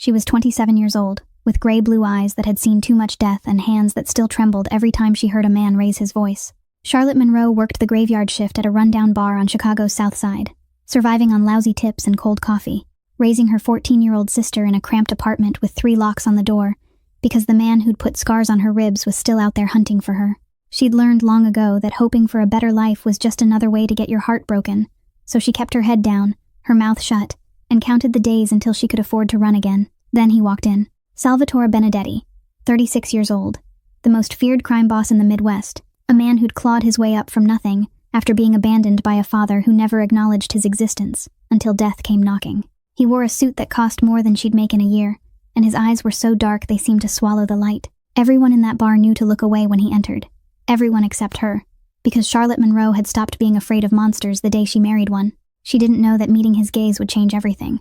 She was 27 years old, with gray-blue eyes that had seen too much death and hands that still trembled every time she heard a man raise his voice. Charlotte Monroe worked the graveyard shift at a rundown bar on Chicago's South Side, surviving on lousy tips and cold coffee, raising her 14-year-old sister in a cramped apartment with 3 locks on the door, because the man who'd put scars on her ribs was still out there hunting for her. She'd learned long ago that hoping for a better life was just another way to get your heart broken, so she kept her head down, her mouth shut, and counted the days until she could afford to run again. Then he walked in. Salvatore Benedetti, 36 years old, the most feared crime boss in the Midwest, a man who'd clawed his way up from nothing after being abandoned by a father who never acknowledged his existence until death came knocking. He wore a suit that cost more than she'd make in a year, and his eyes were so dark they seemed to swallow the light. Everyone in that bar knew to look away when he entered. Everyone except her, because Charlotte Monroe had stopped being afraid of monsters the day she married one. She didn't know that meeting his gaze would change everything.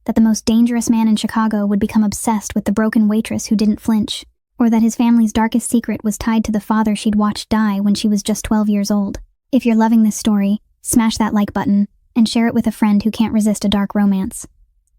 That the most dangerous man in Chicago would become obsessed with the broken waitress who didn't flinch, or that his family's darkest secret was tied to the father she'd watched die when she was just 12 years old. If you're loving this story, smash that like button and share it with a friend who can't resist a dark romance.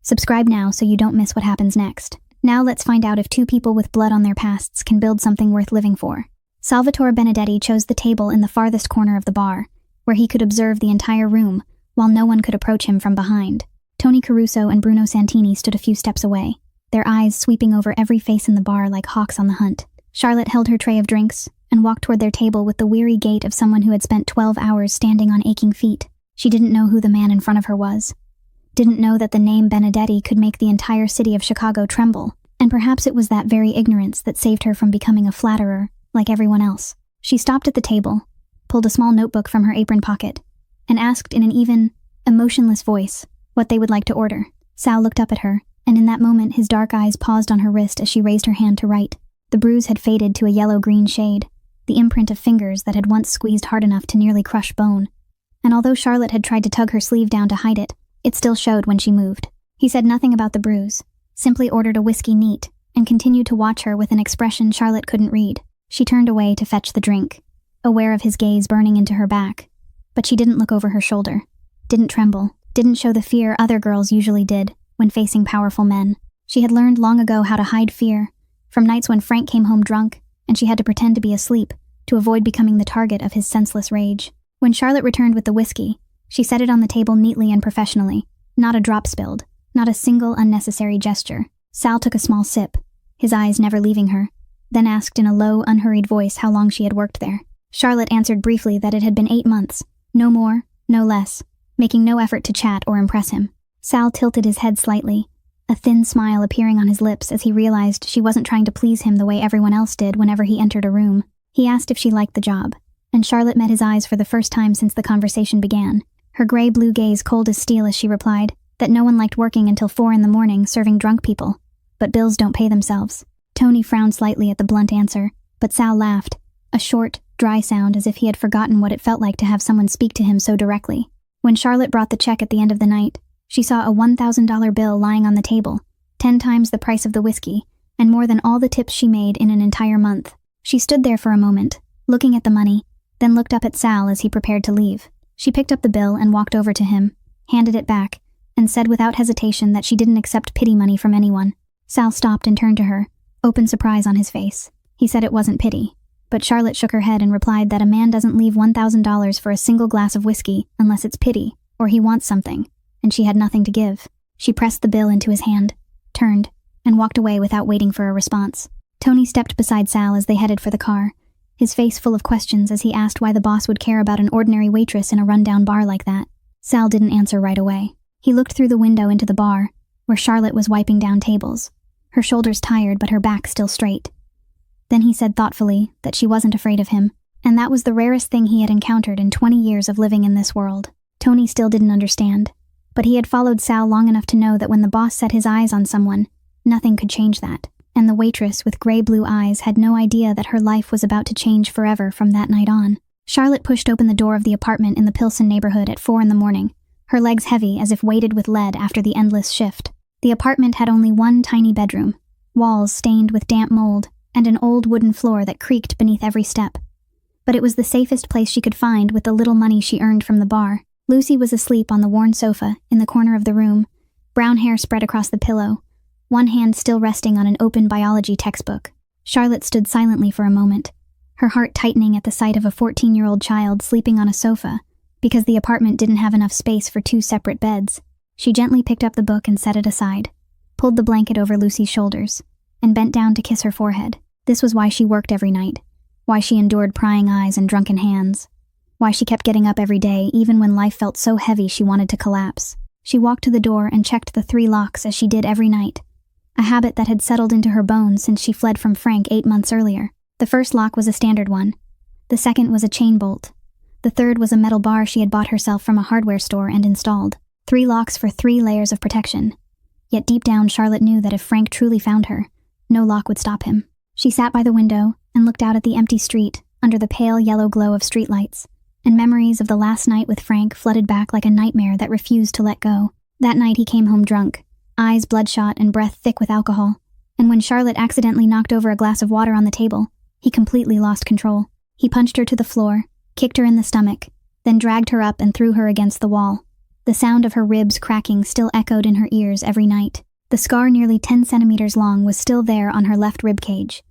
Subscribe now so you don't miss what happens next. Now let's find out if 2 people with blood on their pasts can build something worth living for. Salvatore Benedetti chose the table in the farthest corner of the bar, where he could observe the entire room, while no one could approach him from behind. Tony Caruso and Bruno Santini stood a few steps away, their eyes sweeping over every face in the bar like hawks on the hunt. Charlotte held her tray of drinks and walked toward their table with the weary gait of someone who had spent 12 hours standing on aching feet. She didn't know who the man in front of her was. Didn't know that the name Benedetti could make the entire city of Chicago tremble, and perhaps it was that very ignorance that saved her from becoming a flatterer like everyone else. She stopped at the table, pulled a small notebook from her apron pocket, and asked in an even, emotionless voice what they would like to order. Sal looked up at her, and in that moment his dark eyes paused on her wrist as she raised her hand to write. The bruise had faded to a yellow-green shade, the imprint of fingers that had once squeezed hard enough to nearly crush bone. And although Charlotte had tried to tug her sleeve down to hide it, it still showed when she moved. He said nothing about the bruise, simply ordered a whiskey neat, and continued to watch her with an expression Charlotte couldn't read. She turned away to fetch the drink, aware of his gaze burning into her back. But she didn't look over her shoulder, didn't tremble, didn't show the fear other girls usually did when facing powerful men. She had learned long ago how to hide fear, from nights when Frank came home drunk, and she had to pretend to be asleep to avoid becoming the target of his senseless rage. When Charlotte returned with the whiskey, she set it on the table neatly and professionally, not a drop spilled, not a single unnecessary gesture. Sal took a small sip, his eyes never leaving her, then asked in a low, unhurried voice how long she had worked there. Charlotte answered briefly that it had been 8 months, no more, no less, making no effort to chat or impress him. Sal tilted his head slightly, a thin smile appearing on his lips as he realized she wasn't trying to please him the way everyone else did whenever he entered a room. He asked if she liked the job, and Charlotte met his eyes for the first time since the conversation began, her gray-blue gaze cold as steel as she replied that no one liked working until 4 a.m. serving drunk people, but bills don't pay themselves. Tony frowned slightly at the blunt answer, but Sal laughed, a short, dry sound as if he had forgotten what it felt like to have someone speak to him so directly. When Charlotte brought the check at the end of the night, she saw a $1,000 bill lying on the table, 10 times the price of the whiskey, and more than all the tips she made in an entire month. She stood there for a moment, looking at the money, then looked up at Sal as he prepared to leave. She picked up the bill and walked over to him, handed it back, and said without hesitation that she didn't accept pity money from anyone. Sal stopped and turned to her, open surprise on his face. He said it wasn't pity, but Charlotte shook her head and replied that a man doesn't leave $1,000 for a single glass of whiskey unless it's pity, or he wants something, and she had nothing to give. She pressed the bill into his hand, turned, and walked away without waiting for a response. Tony stepped beside Sal as they headed for the car, his face full of questions as he asked why the boss would care about an ordinary waitress in a rundown bar like that. Sal didn't answer right away. He looked through the window into the bar, where Charlotte was wiping down tables, her shoulders tired but her back still straight. Then he said thoughtfully that she wasn't afraid of him, and that was the rarest thing he had encountered in 20 years of living in this world. Tony still didn't understand, but he had followed Sal long enough to know that when the boss set his eyes on someone, nothing could change that, and the waitress with gray-blue eyes had no idea that her life was about to change forever from that night on. Charlotte pushed open the door of the apartment in the Pilsen neighborhood at 4 a.m, her legs heavy as if weighted with lead after the endless shift. The apartment had only one tiny bedroom, walls stained with damp mold, and an old wooden floor that creaked beneath every step. But it was the safest place she could find with the little money she earned from the bar. Lucy was asleep on the worn sofa in the corner of the room, brown hair spread across the pillow, one hand still resting on an open biology textbook. Charlotte stood silently for a moment, her heart tightening at the sight of a 14-year-old child sleeping on a sofa because the apartment didn't have enough space for 2 separate beds. She gently picked up the book and set it aside, pulled the blanket over Lucy's shoulders, and bent down to kiss her forehead. This was why she worked every night, why she endured prying eyes and drunken hands, why she kept getting up every day even when life felt so heavy she wanted to collapse. She walked to the door and checked the 3 locks as she did every night, a habit that had settled into her bones since she fled from Frank 8 months earlier. The first lock was a standard one. The second was a chain bolt. The third was a metal bar she had bought herself from a hardware store and installed. 3 locks for 3 layers of protection. Yet deep down, Charlotte knew that if Frank truly found her, no lock would stop him. She sat by the window and looked out at the empty street under the pale yellow glow of streetlights, and memories of the last night with Frank flooded back like a nightmare that refused to let go. That night he came home drunk, eyes bloodshot and breath thick with alcohol, and when Charlotte accidentally knocked over a glass of water on the table, he completely lost control. He punched her to the floor, kicked her in the stomach, then dragged her up and threw her against the wall. The sound of her ribs cracking still echoed in her ears every night. The scar nearly 10 centimeters long was still there on her left rib cage,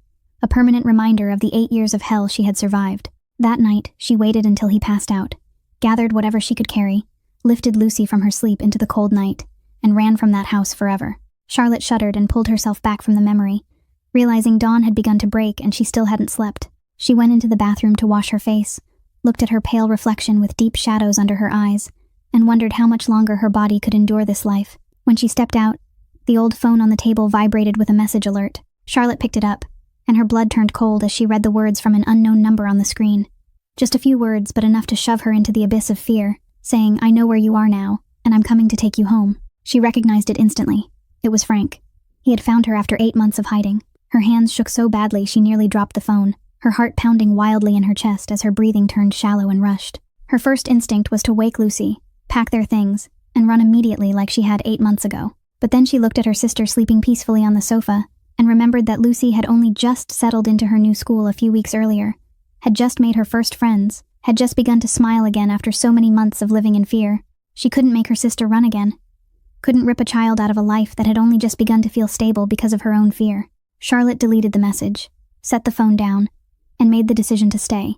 a permanent reminder of the 8 years of hell she had survived. That night, she waited until he passed out, gathered whatever she could carry, lifted Lucy from her sleep into the cold night, and ran from that house forever. Charlotte shuddered and pulled herself back from the memory, realizing dawn had begun to break and she still hadn't slept. She went into the bathroom to wash her face, looked at her pale reflection with deep shadows under her eyes, and wondered how much longer her body could endure this life. When she stepped out, the old phone on the table vibrated with a message alert. Charlotte picked it up, and her blood turned cold as she read the words from an unknown number on the screen. Just a few words, but enough to shove her into the abyss of fear, saying, "I know where you are now, and I'm coming to take you home." She recognized it instantly. It was Frank. He had found her after 8 months of hiding. Her hands shook so badly she nearly dropped the phone, her heart pounding wildly in her chest as her breathing turned shallow and rushed. Her first instinct was to wake Lucy, pack their things, and run immediately like she had 8 months ago. But then she looked at her sister sleeping peacefully on the sofa and remembered that Lucy had only just settled into her new school a few weeks earlier, had just made her first friends, had just begun to smile again after so many months of living in fear. She couldn't make her sister run again, couldn't rip a child out of a life that had only just begun to feel stable because of her own fear. Charlotte deleted the message, set the phone down, and made the decision to stay,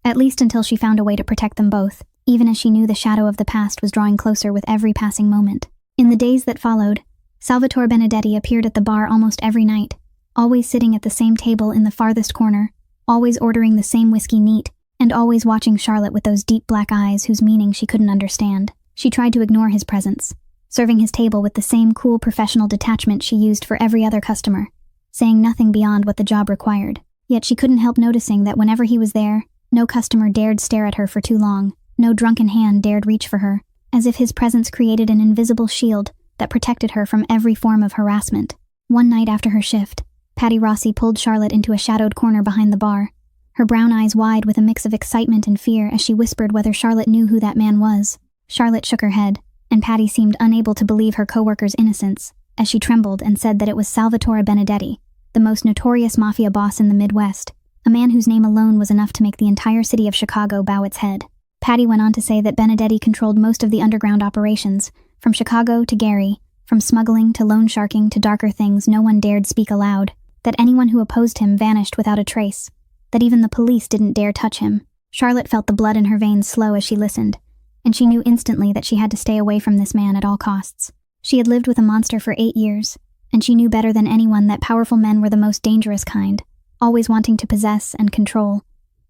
at least until she found a way to protect them both, even as she knew the shadow of the past was drawing closer with every passing moment. In the days that followed, Salvatore Benedetti appeared at the bar almost every night, always sitting at the same table in the farthest corner, always ordering the same whiskey neat, and always watching Charlotte with those deep black eyes whose meaning she couldn't understand. She tried to ignore his presence, serving his table with the same cool professional detachment she used for every other customer, saying nothing beyond what the job required. Yet she couldn't help noticing that whenever he was there, no customer dared stare at her for too long, no drunken hand dared reach for her, as if his presence created an invisible shield that protected her from every form of harassment. One night after her shift, Patty Rossi pulled Charlotte into a shadowed corner behind the bar, her brown eyes wide with a mix of excitement and fear as she whispered whether Charlotte knew who that man was. Charlotte shook her head, and Patty seemed unable to believe her coworker's innocence, as she trembled and said that it was Salvatore Benedetti, the most notorious mafia boss in the Midwest, a man whose name alone was enough to make the entire city of Chicago bow its head. Patty went on to say that Benedetti controlled most of the underground operations, from Chicago to Gary, from smuggling to loan sharking to darker things no one dared speak aloud, that anyone who opposed him vanished without a trace, that even the police didn't dare touch him. Charlotte felt the blood in her veins slow as she listened, and she knew instantly that she had to stay away from this man at all costs. She had lived with a monster for 8 years, and she knew better than anyone that powerful men were the most dangerous kind, always wanting to possess and control,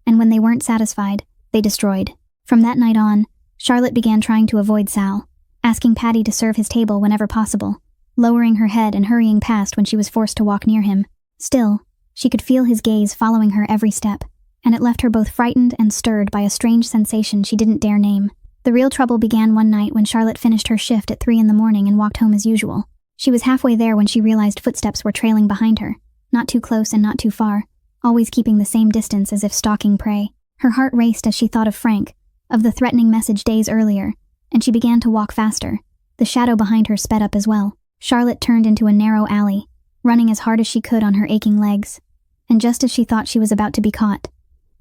and when they weren't satisfied, they destroyed. From that night on, Charlotte began trying to avoid Sal, asking Patty to serve his table whenever possible, lowering her head and hurrying past when she was forced to walk near him. Still, she could feel his gaze following her every step, and it left her both frightened and stirred by a strange sensation she didn't dare name. The real trouble began one night when Charlotte finished her shift at 3 a.m. and walked home as usual. She was halfway there when she realized footsteps were trailing behind her, not too close and not too far, always keeping the same distance as if stalking prey. Her heart raced as she thought of Frank, of the threatening message days earlier, and she began to walk faster. The shadow behind her sped up as well. Charlotte turned into a narrow alley, running as hard as she could on her aching legs, and just as she thought she was about to be caught,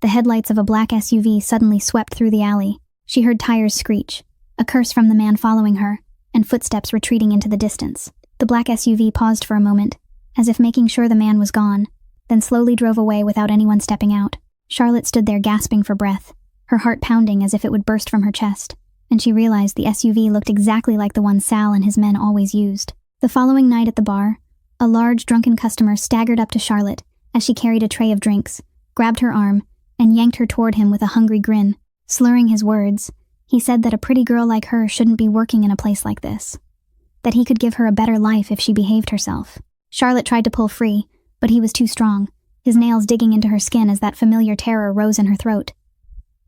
the headlights of a black SUV suddenly swept through the alley. She heard tires screech, a curse from the man following her, and footsteps retreating into the distance. The black SUV paused for a moment, as if making sure the man was gone, then slowly drove away without anyone stepping out. Charlotte stood there gasping for breath, her heart pounding as if it would burst from her chest, and she realized the SUV looked exactly like the one Sal and his men always used. The following night at the bar, a large drunken customer staggered up to Charlotte as she carried a tray of drinks, grabbed her arm, and yanked her toward him with a hungry grin. Slurring his words, he said that a pretty girl like her shouldn't be working in a place like this, that he could give her a better life if she behaved herself. Charlotte tried to pull free, but he was too strong, his nails digging into her skin as that familiar terror rose in her throat.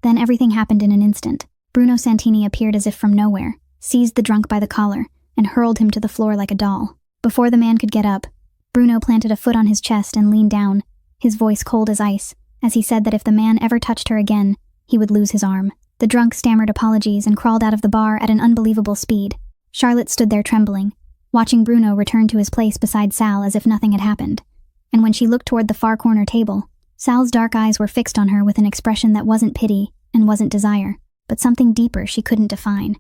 Then everything happened in an instant. Bruno Santini appeared as if from nowhere, seized the drunk by the collar, and hurled him to the floor like a doll. Before the man could get up, Bruno planted a foot on his chest and leaned down, his voice cold as ice, as he said that if the man ever touched her again, he would lose his arm. The drunk stammered apologies and crawled out of the bar at an unbelievable speed. Charlotte stood there trembling, watching Bruno return to his place beside Sal as if nothing had happened. And when she looked toward the far corner table, Sal's dark eyes were fixed on her with an expression that wasn't pity and wasn't desire, but something deeper she couldn't define.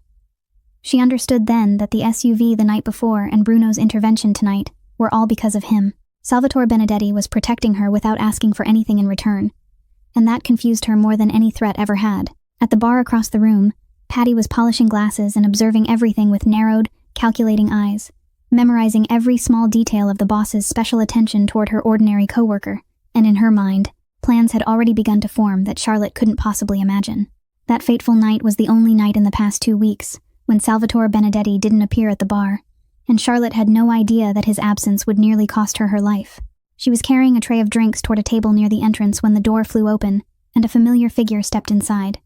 She understood then that the SUV the night before and Bruno's intervention tonight were all because of him. Salvatore Benedetti was protecting her without asking for anything in return, and that confused her more than any threat ever had. At the bar across the room, Patty was polishing glasses and observing everything with narrowed, calculating eyes, memorizing every small detail of the boss's special attention toward her ordinary coworker, and in her mind, plans had already begun to form that Charlotte couldn't possibly imagine. That fateful night was the only night in the past 2 weeks when Salvatore Benedetti didn't appear at the bar, and Charlotte had no idea that his absence would nearly cost her her life. She was carrying a tray of drinks toward a table near the entrance when the door flew open, and a familiar figure stepped inside.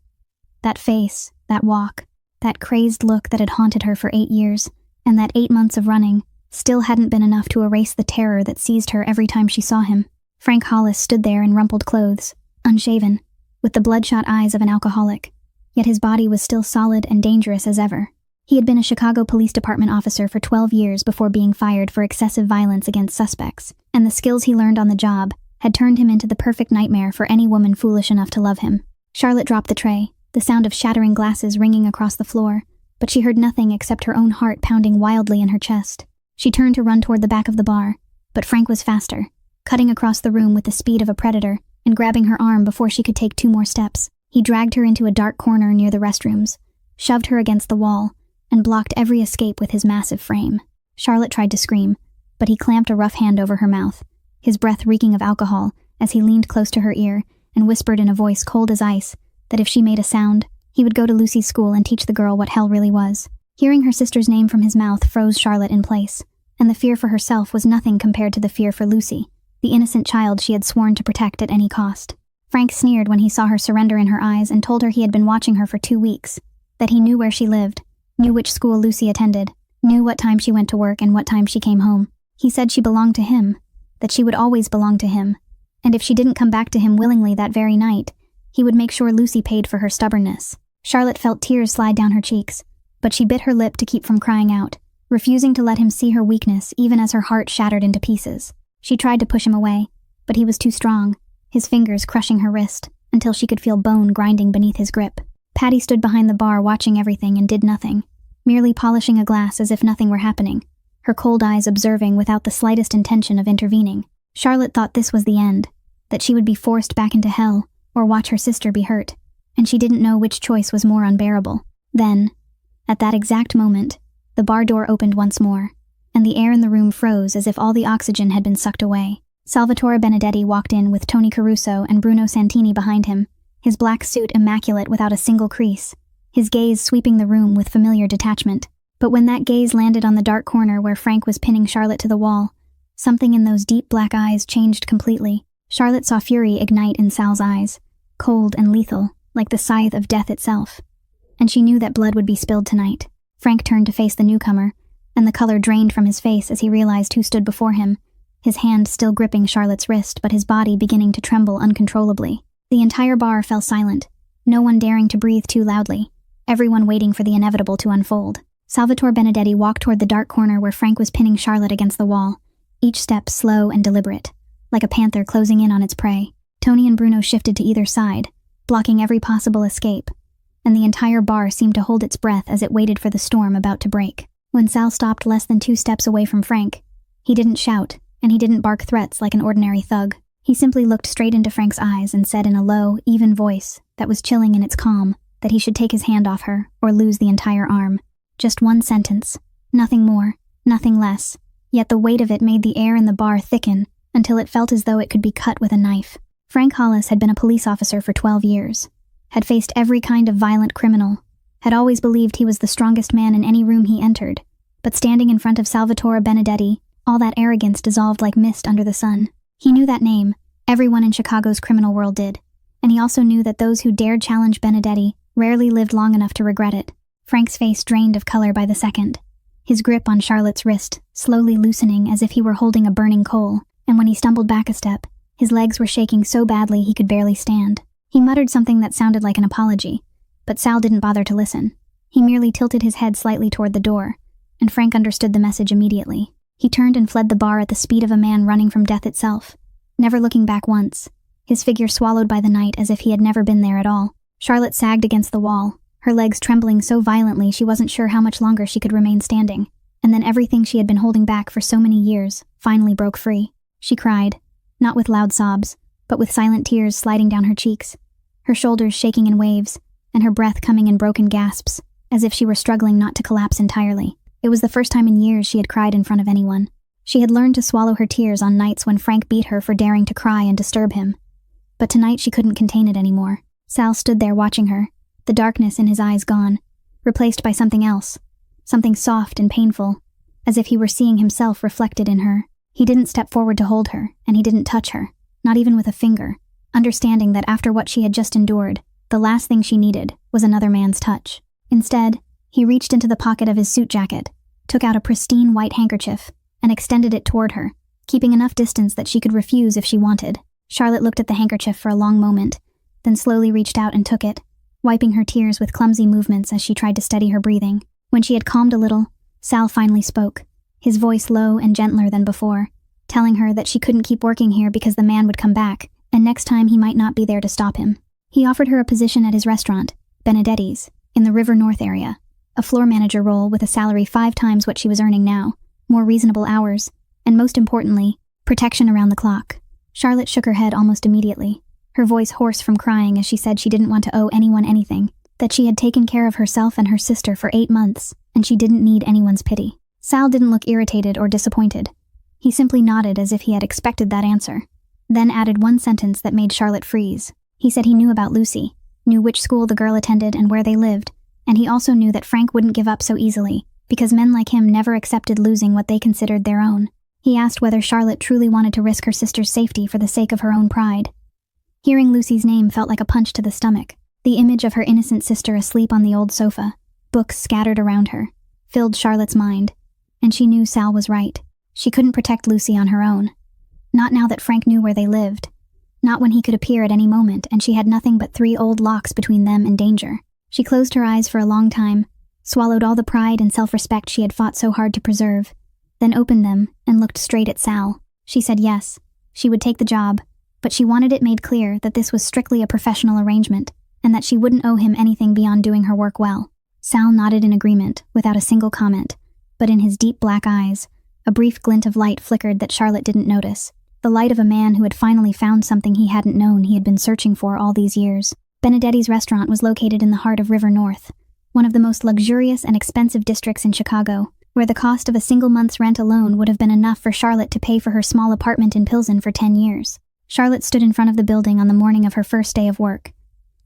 That face, that walk, that crazed look that had haunted her for 8 years, and that 8 months of running, still hadn't been enough to erase the terror that seized her every time she saw him. Frank Hollis stood there in rumpled clothes, unshaven, with the bloodshot eyes of an alcoholic, yet his body was still solid and dangerous as ever. He had been a Chicago Police Department officer for 12 years before being fired for excessive violence against suspects, and the skills he learned on the job had turned him into the perfect nightmare for any woman foolish enough to love him. Charlotte dropped the tray, the sound of shattering glasses ringing across the floor, but she heard nothing except her own heart pounding wildly in her chest. She turned to run toward the back of the bar, but Frank was faster, cutting across the room with the speed of a predator and grabbing her arm before she could take 2 more steps. He dragged her into a dark corner near the restrooms, shoved her against the wall, and blocked every escape with his massive frame. Charlotte tried to scream, but he clamped a rough hand over her mouth, his breath reeking of alcohol as he leaned close to her ear and whispered in a voice cold as ice that if she made a sound, he would go to Lucy's school and teach the girl what hell really was. Hearing her sister's name from his mouth froze Charlotte in place, and the fear for herself was nothing compared to the fear for Lucy, the innocent child she had sworn to protect at any cost. Frank sneered when he saw her surrender in her eyes and told her he had been watching her for 2 weeks, that he knew where she lived, knew which school Lucy attended, knew what time she went to work and what time she came home. He said she belonged to him, that she would always belong to him, and if she didn't come back to him willingly that very night, he would make sure Lucy paid for her stubbornness. Charlotte felt tears slide down her cheeks, but she bit her lip to keep from crying out, refusing to let him see her weakness even as her heart shattered into pieces. She tried to push him away, but he was too strong, his fingers crushing her wrist, until she could feel bone grinding beneath his grip. Patty stood behind the bar watching everything and did nothing, merely polishing a glass as if nothing were happening, her cold eyes observing without the slightest intention of intervening. Charlotte thought this was the end, that she would be forced back into hell or watch her sister be hurt, and she didn't know which choice was more unbearable. Then, at that exact moment, the bar door opened once more, and the air in the room froze as if all the oxygen had been sucked away. Salvatore Benedetti walked in with Tony Caruso and Bruno Santini behind him, his black suit immaculate without a single crease, his gaze sweeping the room with familiar detachment. But when that gaze landed on the dark corner where Frank was pinning Charlotte to the wall, something in those deep black eyes changed completely. Charlotte saw fury ignite in Sal's eyes, cold and lethal, like the scythe of death itself. And she knew that blood would be spilled tonight. Frank turned to face the newcomer, and the color drained from his face as he realized who stood before him, his hand still gripping Charlotte's wrist but his body beginning to tremble uncontrollably. The entire bar fell silent, no one daring to breathe too loudly, everyone waiting for the inevitable to unfold. Salvatore Benedetti walked toward the dark corner where Frank was pinning Charlotte against the wall, each step slow and deliberate, like a panther closing in on its prey. Tony and Bruno shifted to either side, blocking every possible escape, and the entire bar seemed to hold its breath as it waited for the storm about to break. When Sal stopped less than 2 steps away from Frank, he didn't shout, and he didn't bark threats like an ordinary thug. He simply looked straight into Frank's eyes and said in a low, even voice that was chilling in its calm that he should take his hand off her or lose the entire arm. Just one sentence. Nothing more, nothing less. Yet the weight of it made the air in the bar thicken until it felt as though it could be cut with a knife. Frank Hollis had been a police officer for 12 years, had faced every kind of violent criminal, had always believed he was the strongest man in any room he entered, but standing in front of Salvatore Benedetti, all that arrogance dissolved like mist under the sun. He knew that name, everyone in Chicago's criminal world did, and he also knew that those who dared challenge Benedetti rarely lived long enough to regret it. Frank's face drained of color by the second, his grip on Charlotte's wrist slowly loosening as if he were holding a burning coal, and when he stumbled back a step, his legs were shaking so badly he could barely stand. He muttered something that sounded like an apology, but Sal didn't bother to listen. He merely tilted his head slightly toward the door, and Frank understood the message immediately. He turned and fled the bar at the speed of a man running from death itself, never looking back once, his figure swallowed by the night as if he had never been there at all. Charlotte sagged against the wall, her legs trembling so violently she wasn't sure how much longer she could remain standing, and then everything she had been holding back for so many years finally broke free. She cried, not with loud sobs, but with silent tears sliding down her cheeks, her shoulders shaking in waves, and her breath coming in broken gasps, as if she were struggling not to collapse entirely. It was the first time in years she had cried in front of anyone. She had learned to swallow her tears on nights when Frank beat her for daring to cry and disturb him. But tonight she couldn't contain it anymore. Sal stood there watching her, the darkness in his eyes gone, replaced by something else, something soft and painful, as if he were seeing himself reflected in her. He didn't step forward to hold her, and he didn't touch her, not even with a finger, understanding that after what she had just endured, the last thing she needed was another man's touch. Instead, he reached into the pocket of his suit jacket, took out a pristine white handkerchief, and extended it toward her, keeping enough distance that she could refuse if she wanted. Charlotte looked at the handkerchief for a long moment, then slowly reached out and took it, wiping her tears with clumsy movements as she tried to steady her breathing. When she had calmed a little, Sal finally spoke, his voice low and gentler than before, telling her that she couldn't keep working here because the man would come back, and next time he might not be there to stop him. He offered her a position at his restaurant, Benedetti's, in the River North area, a floor manager role with a salary 5 times what she was earning now, more reasonable hours, and most importantly, protection around the clock. Charlotte shook her head almost immediately, her voice hoarse from crying as she said she didn't want to owe anyone anything, that she had taken care of herself and her sister for 8 months, and she didn't need anyone's pity. Sal didn't look irritated or disappointed. He simply nodded as if he had expected that answer, then added one sentence that made Charlotte freeze. He said he knew about Lucy, knew which school the girl attended and where they lived, and he also knew that Frank wouldn't give up so easily, because men like him never accepted losing what they considered their own. He asked whether Charlotte truly wanted to risk her sister's safety for the sake of her own pride. Hearing Lucy's name felt like a punch to the stomach. The image of her innocent sister asleep on the old sofa, books scattered around her, filled Charlotte's mind, and she knew Sal was right. She couldn't protect Lucy on her own. Not now that Frank knew where they lived. Not when he could appear at any moment and she had nothing but 3 old locks between them and danger. She closed her eyes for a long time, swallowed all the pride and self-respect she had fought so hard to preserve, then opened them and looked straight at Sal. She said yes, she would take the job, but she wanted it made clear that this was strictly a professional arrangement and that she wouldn't owe him anything beyond doing her work well. Sal nodded in agreement without a single comment, but in his deep black eyes, a brief glint of light flickered that Charlotte didn't notice. The light of a man who had finally found something he hadn't known he had been searching for all these years. Benedetti's restaurant was located in the heart of River North, one of the most luxurious and expensive districts in Chicago, where the cost of a single month's rent alone would have been enough for Charlotte to pay for her small apartment in Pilsen for 10 years. Charlotte stood in front of the building on the morning of her first day of work,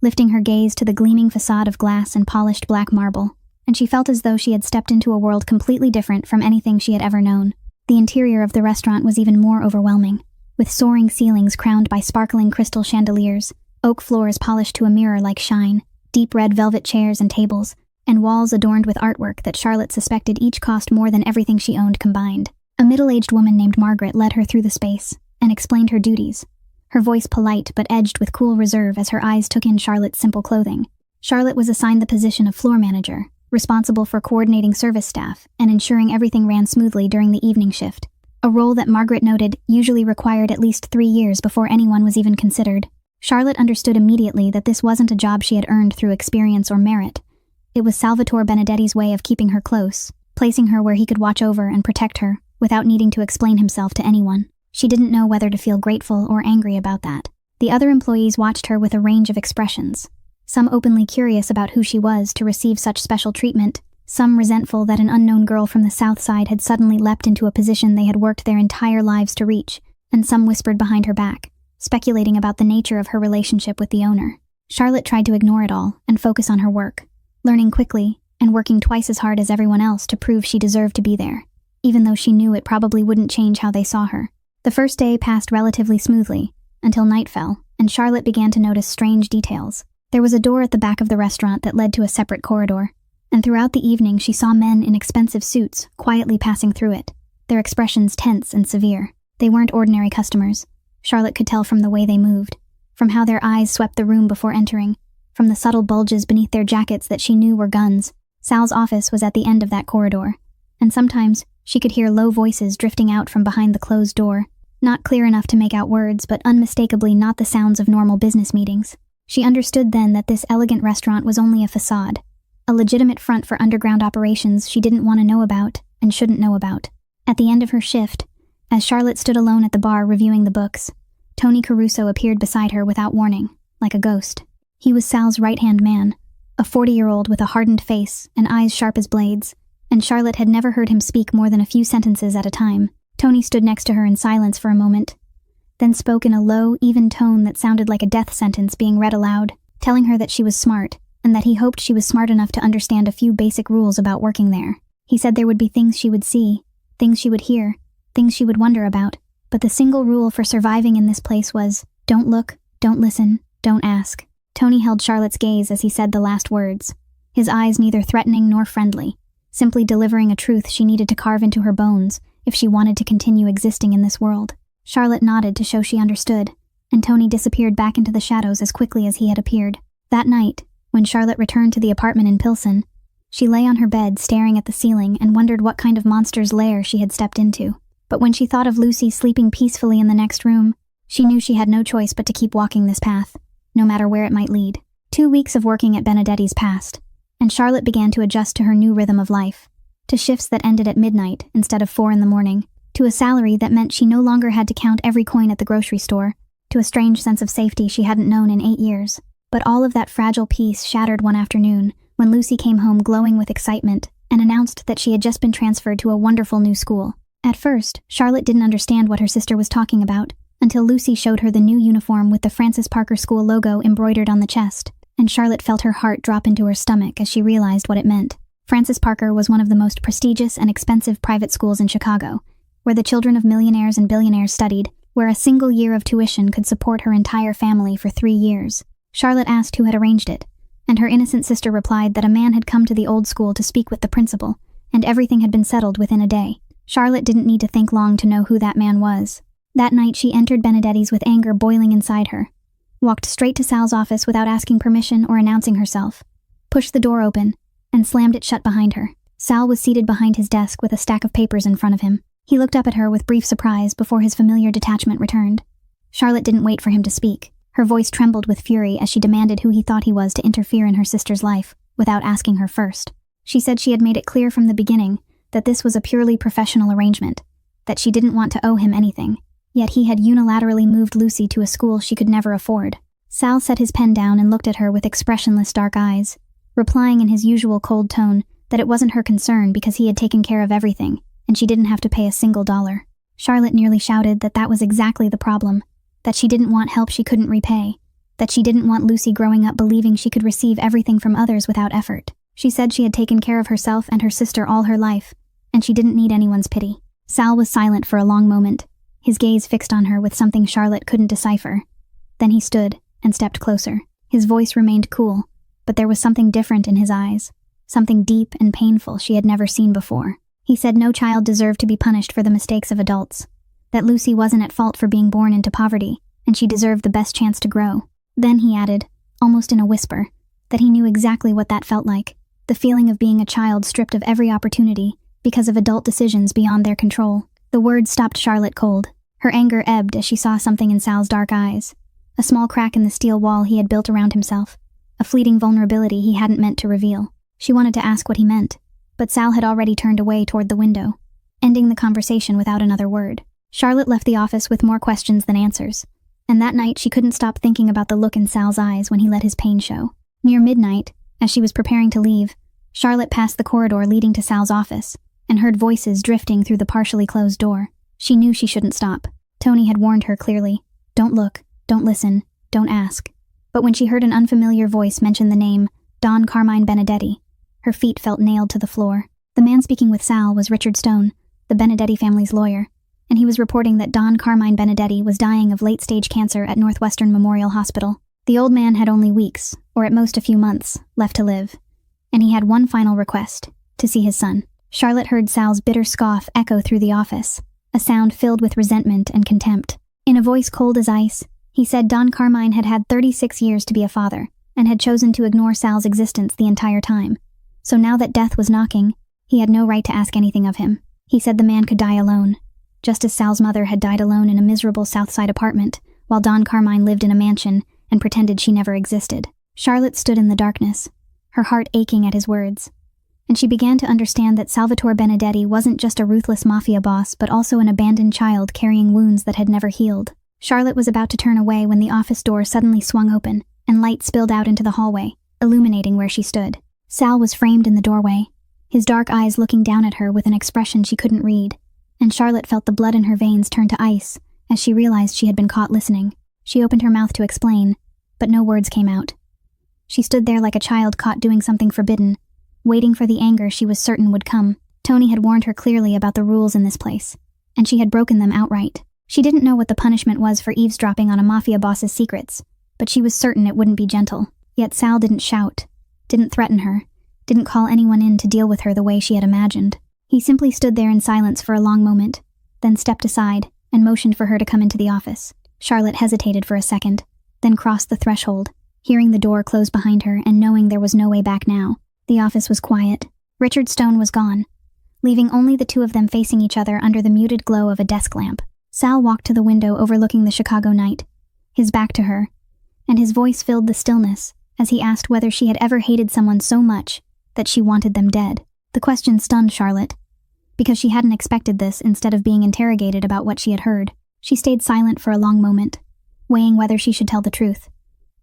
lifting her gaze to the gleaming facade of glass and polished black marble, and she felt as though she had stepped into a world completely different from anything she had ever known. The interior of the restaurant was even more overwhelming, with soaring ceilings crowned by sparkling crystal chandeliers, oak floors polished to a mirror-like shine, deep red velvet chairs and tables, and walls adorned with artwork that Charlotte suspected each cost more than everything she owned combined. A middle-aged woman named Margaret led her through the space and explained her duties, her voice polite but edged with cool reserve as her eyes took in Charlotte's simple clothing. Charlotte was assigned the position of floor manager, responsible for coordinating service staff and ensuring everything ran smoothly during the evening shift, a role that Margaret noted usually required at least 3 years before anyone was even considered. Charlotte understood immediately that this wasn't a job she had earned through experience or merit. It was Salvatore Benedetti's way of keeping her close, placing her where he could watch over and protect her without needing to explain himself to anyone. She didn't know whether to feel grateful or angry about that. The other employees watched her with a range of expressions, some openly curious about who she was to receive such special treatment, some resentful that an unknown girl from the South Side had suddenly leapt into a position they had worked their entire lives to reach, and some whispered behind her back, speculating about the nature of her relationship with the owner. Charlotte tried to ignore it all and focus on her work, learning quickly and working twice as hard as everyone else to prove she deserved to be there, even though she knew it probably wouldn't change how they saw her. The first day passed relatively smoothly, until night fell, and Charlotte began to notice strange details. There was a door at the back of the restaurant that led to a separate corridor, and throughout the evening she saw men in expensive suits quietly passing through it, their expressions tense and severe. They weren't ordinary customers. Charlotte could tell from the way they moved, from how their eyes swept the room before entering, from the subtle bulges beneath their jackets that she knew were guns. Sal's office was at the end of that corridor, and sometimes she could hear low voices drifting out from behind the closed door, not clear enough to make out words, but unmistakably not the sounds of normal business meetings. She understood then that this elegant restaurant was only a facade, a legitimate front for underground operations she didn't want to know about and shouldn't know about. At the end of her shift, as Charlotte stood alone at the bar reviewing the books, Tony Caruso appeared beside her without warning, like a ghost. He was Sal's right-hand man, a 40-year-old with a hardened face and eyes sharp as blades, and Charlotte had never heard him speak more than a few sentences at a time. Tony stood next to her in silence for a moment, then spoke in a low, even tone that sounded like a death sentence being read aloud, telling her that she was smart, and that he hoped she was smart enough to understand a few basic rules about working there. He said there would be things she would see, things she would hear, things she would wonder about, but the single rule for surviving in this place was, don't look, don't listen, don't ask. Tony held Charlotte's gaze as he said the last words, his eyes neither threatening nor friendly, simply delivering a truth she needed to carve into her bones if she wanted to continue existing in this world. Charlotte nodded to show she understood, and Tony disappeared back into the shadows as quickly as he had appeared. That night, when Charlotte returned to the apartment in Pilsen, she lay on her bed staring at the ceiling and wondered what kind of monster's lair she had stepped into. But when she thought of Lucy sleeping peacefully in the next room, she knew she had no choice but to keep walking this path, no matter where it might lead. 2 weeks of working at Benedetti's passed, and Charlotte began to adjust to her new rhythm of life, to shifts that ended at midnight instead of 4 in the morning, to a salary that meant she no longer had to count every coin at the grocery store, to a strange sense of safety she hadn't known in 8 years. But all of that fragile peace shattered one afternoon when Lucy came home glowing with excitement and announced that she had just been transferred to a wonderful new school. At first, Charlotte didn't understand what her sister was talking about, until Lucy showed her the new uniform with the Francis Parker School logo embroidered on the chest, and Charlotte felt her heart drop into her stomach as she realized what it meant. Francis Parker was one of the most prestigious and expensive private schools in Chicago, where the children of millionaires and billionaires studied, where a single year of tuition could support her entire family for 3 years. Charlotte asked who had arranged it, and her innocent sister replied that a man had come to the old school to speak with the principal, and everything had been settled within a day. Charlotte didn't need to think long to know who that man was. That night she entered Benedetti's with anger boiling inside her, walked straight to Sal's office without asking permission or announcing herself, pushed the door open, and slammed it shut behind her. Sal was seated behind his desk with a stack of papers in front of him. He looked up at her with brief surprise before his familiar detachment returned. Charlotte didn't wait for him to speak. Her voice trembled with fury as she demanded who he thought he was to interfere in her sister's life, without asking her first. She said she had made it clear from the beginning that this was a purely professional arrangement, that she didn't want to owe him anything, yet he had unilaterally moved Lucy to a school she could never afford. Sal set his pen down and looked at her with expressionless dark eyes, replying in his usual cold tone that it wasn't her concern because he had taken care of everything, and she didn't have to pay a single dollar. Charlotte nearly shouted that that was exactly the problem, that she didn't want help she couldn't repay, that she didn't want Lucy growing up believing she could receive everything from others without effort. She said she had taken care of herself and her sister all her life, and she didn't need anyone's pity. Sal was silent for a long moment, his gaze fixed on her with something Charlotte couldn't decipher. Then he stood and stepped closer. His voice remained cool, but there was something different in his eyes, something deep and painful she had never seen before. He said no child deserved to be punished for the mistakes of adults, that Lucy wasn't at fault for being born into poverty, and she deserved the best chance to grow. Then he added, almost in a whisper, that he knew exactly what that felt like, the feeling of being a child stripped of every opportunity because of adult decisions beyond their control. The words stopped Charlotte cold. Her anger ebbed as she saw something in Sal's dark eyes, a small crack in the steel wall he had built around himself, a fleeting vulnerability he hadn't meant to reveal. She wanted to ask what he meant, but Sal had already turned away toward the window, ending the conversation without another word. Charlotte left the office with more questions than answers, and that night she couldn't stop thinking about the look in Sal's eyes when he let his pain show. Near midnight, as she was preparing to leave, Charlotte passed the corridor leading to Sal's office and heard voices drifting through the partially closed door. She knew she shouldn't stop. Tony had warned her clearly, "Don't look, don't listen, don't ask." But when she heard an unfamiliar voice mention the name Don Carmine Benedetti, her feet felt nailed to the floor. The man speaking with Sal was Richard Stone, the Benedetti family's lawyer, and he was reporting that Don Carmine Benedetti was dying of late-stage cancer at Northwestern Memorial Hospital. The old man had only weeks, or at most a few months, left to live, and he had one final request: to see his son. Charlotte heard Sal's bitter scoff echo through the office, a sound filled with resentment and contempt. In a voice cold as ice, he said Don Carmine had had 36 years to be a father, and had chosen to ignore Sal's existence the entire time. So now that death was knocking, he had no right to ask anything of him. He said the man could die alone, just as Sal's mother had died alone in a miserable Southside apartment, while Don Carmine lived in a mansion and pretended she never existed. Charlotte stood in the darkness, her heart aching at his words, and she began to understand that Salvatore Benedetti wasn't just a ruthless mafia boss, but also an abandoned child carrying wounds that had never healed. Charlotte was about to turn away when the office door suddenly swung open, and light spilled out into the hallway, illuminating where she stood. Sal was framed in the doorway, his dark eyes looking down at her with an expression she couldn't read, and Charlotte felt the blood in her veins turn to ice as she realized she had been caught listening. She opened her mouth to explain, but no words came out. She stood there like a child caught doing something forbidden, waiting for the anger she was certain would come. Tony had warned her clearly about the rules in this place, and she had broken them outright. She didn't know what the punishment was for eavesdropping on a mafia boss's secrets, but she was certain it wouldn't be gentle. Yet Sal didn't shout, didn't threaten her, didn't call anyone in to deal with her the way she had imagined. He simply stood there in silence for a long moment, then stepped aside and motioned for her to come into the office. Charlotte hesitated for a second, then crossed the threshold, hearing the door close behind her and knowing there was no way back now. The office was quiet. Richard Stone was gone, leaving only the two of them facing each other under the muted glow of a desk lamp. Sal walked to the window overlooking the Chicago night, his back to her, and his voice filled the stillness as he asked whether she had ever hated someone so much that she wanted them dead. The question stunned Charlotte, because she hadn't expected this. Instead of being interrogated about what she had heard, she stayed silent for a long moment, weighing whether she should tell the truth,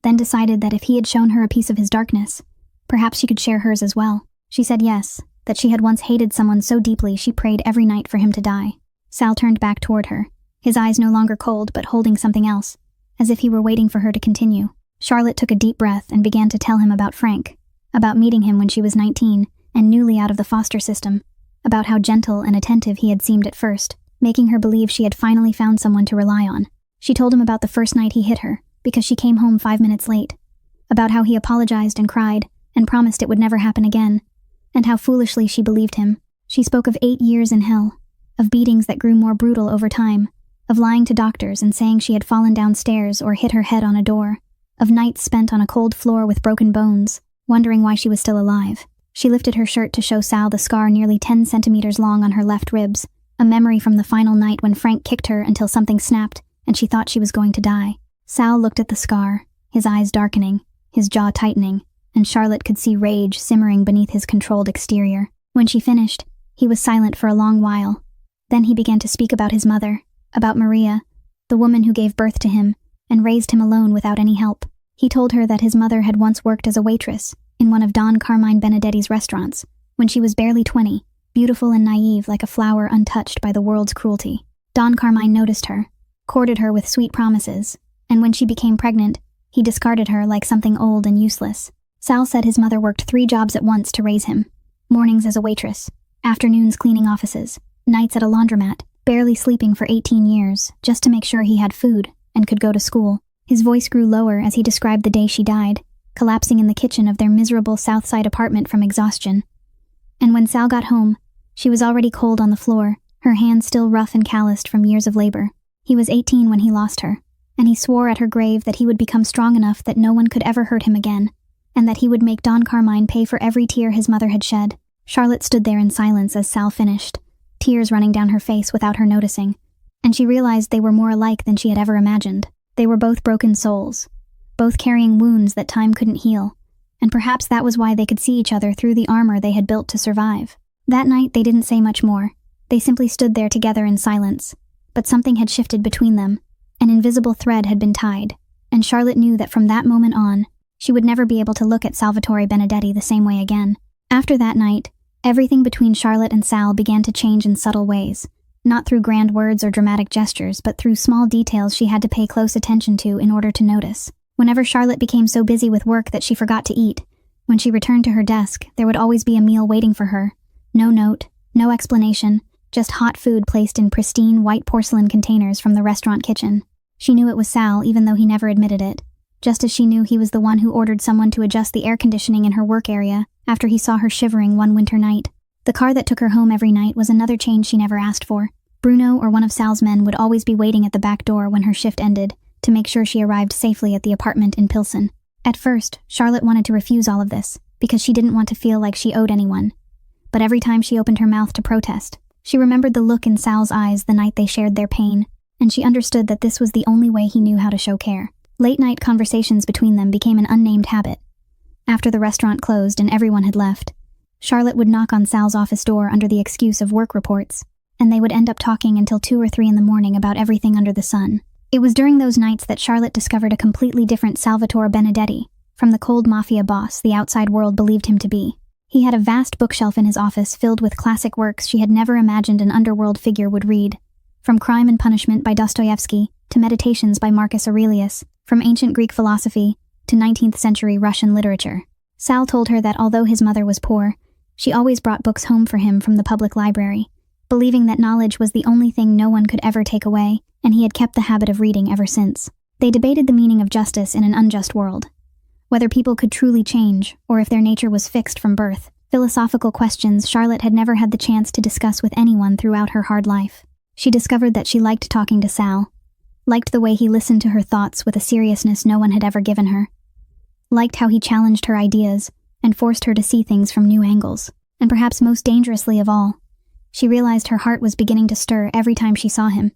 then decided that if he had shown her a piece of his darkness, perhaps she could share hers as well. She said yes, that she had once hated someone so deeply she prayed every night for him to die. Sal turned back toward her, his eyes no longer cold but holding something else, as if he were waiting for her to continue. Charlotte took a deep breath and began to tell him about Frank, about meeting him when she was 19 and newly out of the foster system, about how gentle and attentive he had seemed at first, making her believe she had finally found someone to rely on. She told him about the first night he hit her because she came home 5 minutes late, about how he apologized and cried and promised it would never happen again, and how foolishly she believed him. She spoke of 8 years in hell, of beatings that grew more brutal over time, of lying to doctors and saying she had fallen downstairs or hit her head on a door, of nights spent on a cold floor with broken bones, wondering why she was still alive. She lifted her shirt to show Sal the scar nearly 10 centimeters long on her left ribs, a memory from the final night when Frank kicked her until something snapped and she thought she was going to die. Sal looked at the scar, his eyes darkening, his jaw tightening, and Charlotte could see rage simmering beneath his controlled exterior. When she finished, he was silent for a long while. Then he began to speak about his mother, about Maria, the woman who gave birth to him and raised him alone without any help. He told her that his mother had once worked as a waitress in one of Don Carmine Benedetti's restaurants when she was barely 20, beautiful and naive like a flower untouched by the world's cruelty. Don Carmine noticed her, courted her with sweet promises, and when she became pregnant, he discarded her like something old and useless. Sal said his mother worked 3 jobs at once to raise him: mornings as a waitress, afternoons cleaning offices, nights at a laundromat, barely sleeping for 18 years just to make sure he had food and could go to school. His voice grew lower as he described the day she died, collapsing in the kitchen of their miserable Southside apartment from exhaustion. And when Sal got home, she was already cold on the floor, her hands still rough and calloused from years of labor. He was 18 when he lost her, and he swore at her grave that he would become strong enough that no one could ever hurt him again, and that he would make Don Carmine pay for every tear his mother had shed. Charlotte stood there in silence as Sal finished, tears running down her face without her noticing, and she realized they were more alike than she had ever imagined. They were both broken souls, both carrying wounds that time couldn't heal, and perhaps that was why they could see each other through the armor they had built to survive. That night, they didn't say much more. They simply stood there together in silence. But something had shifted between them. An invisible thread had been tied, and Charlotte knew that from that moment on, she would never be able to look at Salvatore Benedetti the same way again. After that night, everything between Charlotte and Sal began to change in subtle ways, not through grand words or dramatic gestures, but through small details she had to pay close attention to in order to notice. Whenever Charlotte became so busy with work that she forgot to eat, when she returned to her desk, there would always be a meal waiting for her. No note, no explanation, just hot food placed in pristine white porcelain containers from the restaurant kitchen. She knew it was Sal, even though he never admitted it, just as she knew he was the one who ordered someone to adjust the air conditioning in her work area after he saw her shivering one winter night. The car that took her home every night was another change she never asked for. Bruno or one of Sal's men would always be waiting at the back door when her shift ended to make sure she arrived safely at the apartment in Pilsen. At first, Charlotte wanted to refuse all of this because she didn't want to feel like she owed anyone. But every time she opened her mouth to protest, she remembered the look in Sal's eyes the night they shared their pain, and she understood that this was the only way he knew how to show care. Late-night conversations between them became an unnamed habit. After the restaurant closed and everyone had left, Charlotte would knock on Sal's office door under the excuse of work reports, and they would end up talking until 2 or 3 in the morning about everything under the sun. It was during those nights that Charlotte discovered a completely different Salvatore Benedetti from the cold mafia boss the outside world believed him to be. He had a vast bookshelf in his office filled with classic works she had never imagined an underworld figure would read, from Crime and Punishment by Dostoevsky to Meditations by Marcus Aurelius, from ancient Greek philosophy to 19th century Russian literature. Sal told her that although his mother was poor, she always brought books home for him from the public library, believing that knowledge was the only thing no one could ever take away, and he had kept the habit of reading ever since. They debated the meaning of justice in an unjust world, whether people could truly change, or if their nature was fixed from birth. Philosophical questions Charlotte had never had the chance to discuss with anyone throughout her hard life. She discovered that she liked talking to Sal, liked the way he listened to her thoughts with a seriousness no one had ever given her, liked how he challenged her ideas and forced her to see things from new angles. And perhaps most dangerously of all, she realized her heart was beginning to stir every time she saw him,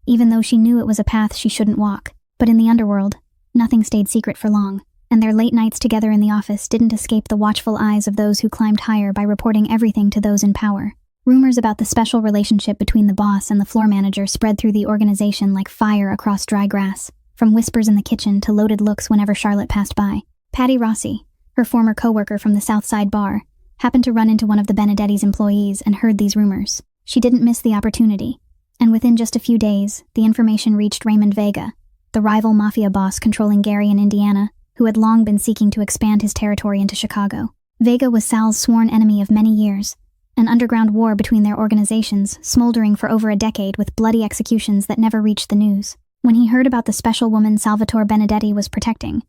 even though she knew it was a path she shouldn't walk. But in the underworld, nothing stayed secret for long, and their late nights together in the office didn't escape the watchful eyes of those who climbed higher by reporting everything to those in power. Rumors about the special relationship between the boss and the floor manager spread through the organization like fire across dry grass, from whispers in the kitchen to loaded looks whenever Charlotte passed by. Patty Rossi, her former co-worker from the South Side bar, happened to run into one of the Benedetti's employees and heard these rumors. She didn't miss the opportunity, and within just a few days, the information reached Raymond Vega, the rival mafia boss controlling Gary in Indiana, who had long been seeking to expand his territory into Chicago. Vega was Sal's sworn enemy of many years, an underground war between their organizations smoldering for over a decade with bloody executions that never reached the news. When he heard about the special woman Salvatore Benedetti was protecting,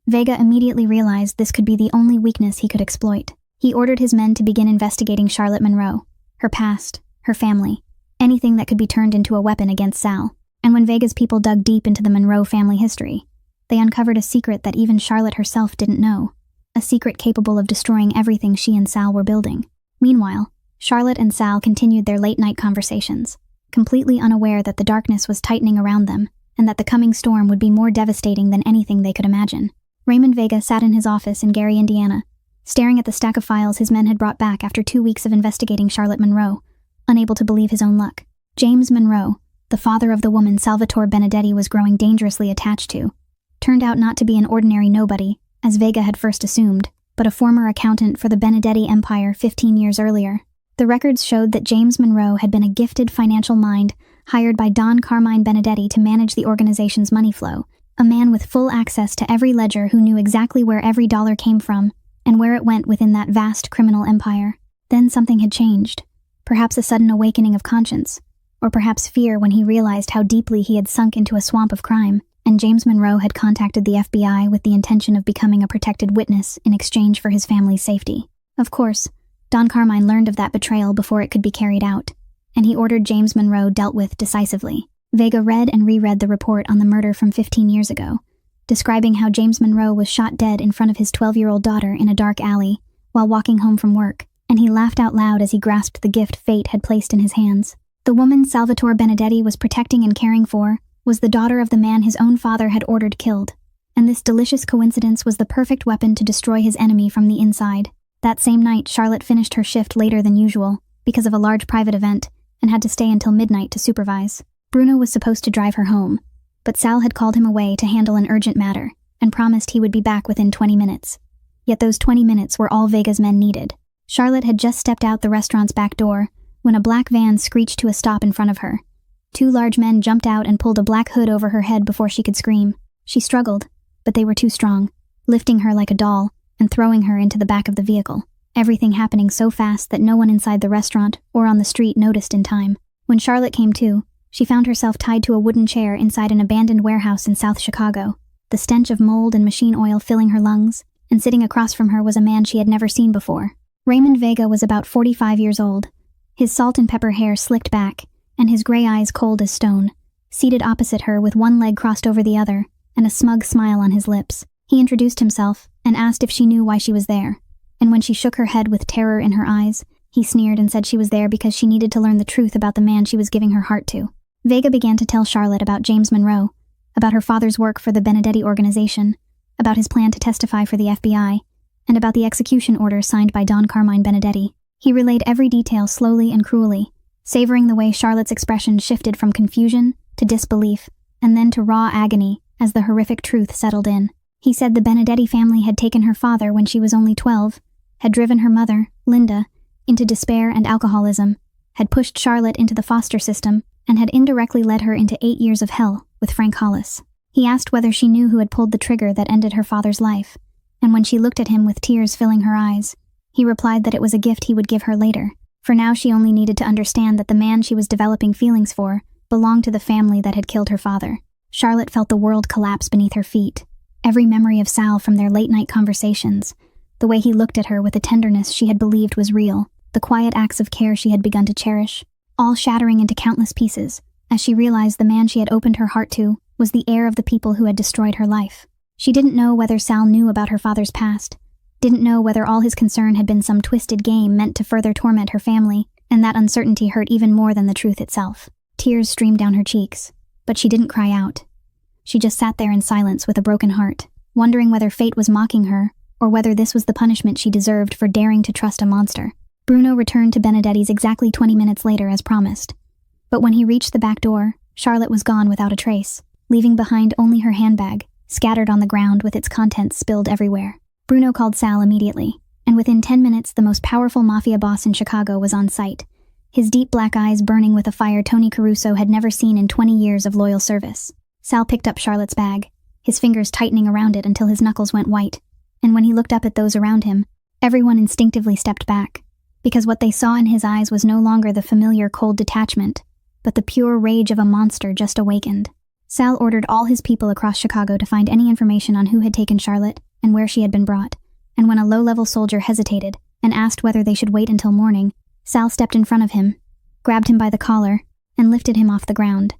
Vega immediately realized this could be the only weakness he could exploit. He ordered his men to begin investigating Charlotte Monroe, her past, her family, anything that could be turned into a weapon against Sal. And when Vega's people dug deep into the Monroe family history, they uncovered a secret that even Charlotte herself didn't know, a secret capable of destroying everything she and Sal were building. Meanwhile, Charlotte and Sal continued their late-night conversations, completely unaware that the darkness was tightening around them and that the coming storm would be more devastating than anything they could imagine. Raymond Vega sat in his office in Gary, Indiana, staring at the stack of files his men had brought back after 2 weeks of investigating Charlotte Monroe, unable to believe his own luck. James Monroe, the father of the woman Salvatore Benedetti was growing dangerously attached to, turned out not to be an ordinary nobody, as Vega had first assumed, but a former accountant for the Benedetti empire 15 years earlier. The records showed that James Monroe had been a gifted financial mind hired by Don Carmine Benedetti to manage the organization's money flow, a man with full access to every ledger who knew exactly where every dollar came from and where it went within that vast criminal empire. Then something had changed, perhaps a sudden awakening of conscience, or perhaps fear when he realized how deeply he had sunk into a swamp of crime, and James Monroe had contacted the FBI with the intention of becoming a protected witness in exchange for his family's safety. Of course, Don Carmine learned of that betrayal before it could be carried out, and he ordered James Monroe dealt with decisively. Vega read and reread the report on the murder from 15 years ago, describing how James Monroe was shot dead in front of his 12-year-old daughter in a dark alley while walking home from work, and he laughed out loud as he grasped the gift fate had placed in his hands. The woman Salvatore Benedetti was protecting and caring for was the daughter of the man his own father had ordered killed, and this delicious coincidence was the perfect weapon to destroy his enemy from the inside. That same night, Charlotte finished her shift later than usual because of a large private event and had to stay until midnight to supervise. Bruno was supposed to drive her home, but Sal had called him away to handle an urgent matter and promised he would be back within 20 minutes. Yet those 20 minutes were all Vega's men needed. Charlotte had just stepped out the restaurant's back door when a black van screeched to a stop in front of her. 2 large men jumped out and pulled a black hood over her head before she could scream. She struggled, but they were too strong, lifting her like a doll and throwing her into the back of the vehicle. Everything happening so fast that no one inside the restaurant or on the street noticed in time. When Charlotte came to, she found herself tied to a wooden chair inside an abandoned warehouse in South Chicago, the stench of mold and machine oil filling her lungs, and sitting across from her was a man she had never seen before. Raymond Vega was about 45 years old, his salt and pepper hair slicked back, and his gray eyes cold as stone, seated opposite her with one leg crossed over the other, and a smug smile on his lips. He introduced himself and asked if she knew why she was there, and when she shook her head with terror in her eyes, he sneered and said she was there because she needed to learn the truth about the man she was giving her heart to. Vega began to tell Charlotte about James Monroe, about her father's work for the Benedetti organization, about his plan to testify for the FBI, and about the execution order signed by Don Carmine Benedetti. He relayed every detail slowly and cruelly, savoring the way Charlotte's expression shifted from confusion to disbelief, and then to raw agony as the horrific truth settled in. He said the Benedetti family had taken her father when she was only 12, had driven her mother, Linda, into despair and alcoholism, had pushed Charlotte into the foster system, and had indirectly led her into 8 years of hell with Frank Hollis. He asked whether she knew who had pulled the trigger that ended her father's life, and when she looked at him with tears filling her eyes, he replied that it was a gift he would give her later. For now she only needed to understand that the man she was developing feelings for belonged to the family that had killed her father. Charlotte felt the world collapse beneath her feet. Every memory of Sal from their late-night conversations, the way he looked at her with a tenderness she had believed was real, the quiet acts of care she had begun to cherish, all shattering into countless pieces, as she realized the man she had opened her heart to was the heir of the people who had destroyed her life. She didn't know whether Sal knew about her father's past, didn't know whether all his concern had been some twisted game meant to further torment her family, and that uncertainty hurt even more than the truth itself. Tears streamed down her cheeks, but she didn't cry out. She just sat there in silence with a broken heart, wondering whether fate was mocking her, or whether this was the punishment she deserved for daring to trust a monster. Bruno returned to Benedetti's exactly 20 minutes later as promised. But when he reached the back door, Charlotte was gone without a trace, leaving behind only her handbag, scattered on the ground with its contents spilled everywhere. Bruno called Sal immediately, and within 10 minutes the most powerful mafia boss in Chicago was on site, his deep black eyes burning with a fire Tony Caruso had never seen in 20 years of loyal service. Sal picked up Charlotte's bag, his fingers tightening around it until his knuckles went white, and when he looked up at those around him, everyone instinctively stepped back, because what they saw in his eyes was no longer the familiar cold detachment, but the pure rage of a monster just awakened. Sal ordered all his people across Chicago to find any information on who had taken Charlotte and where she had been brought, and when a low-level soldier hesitated and asked whether they should wait until morning, Sal stepped in front of him, grabbed him by the collar, and lifted him off the ground.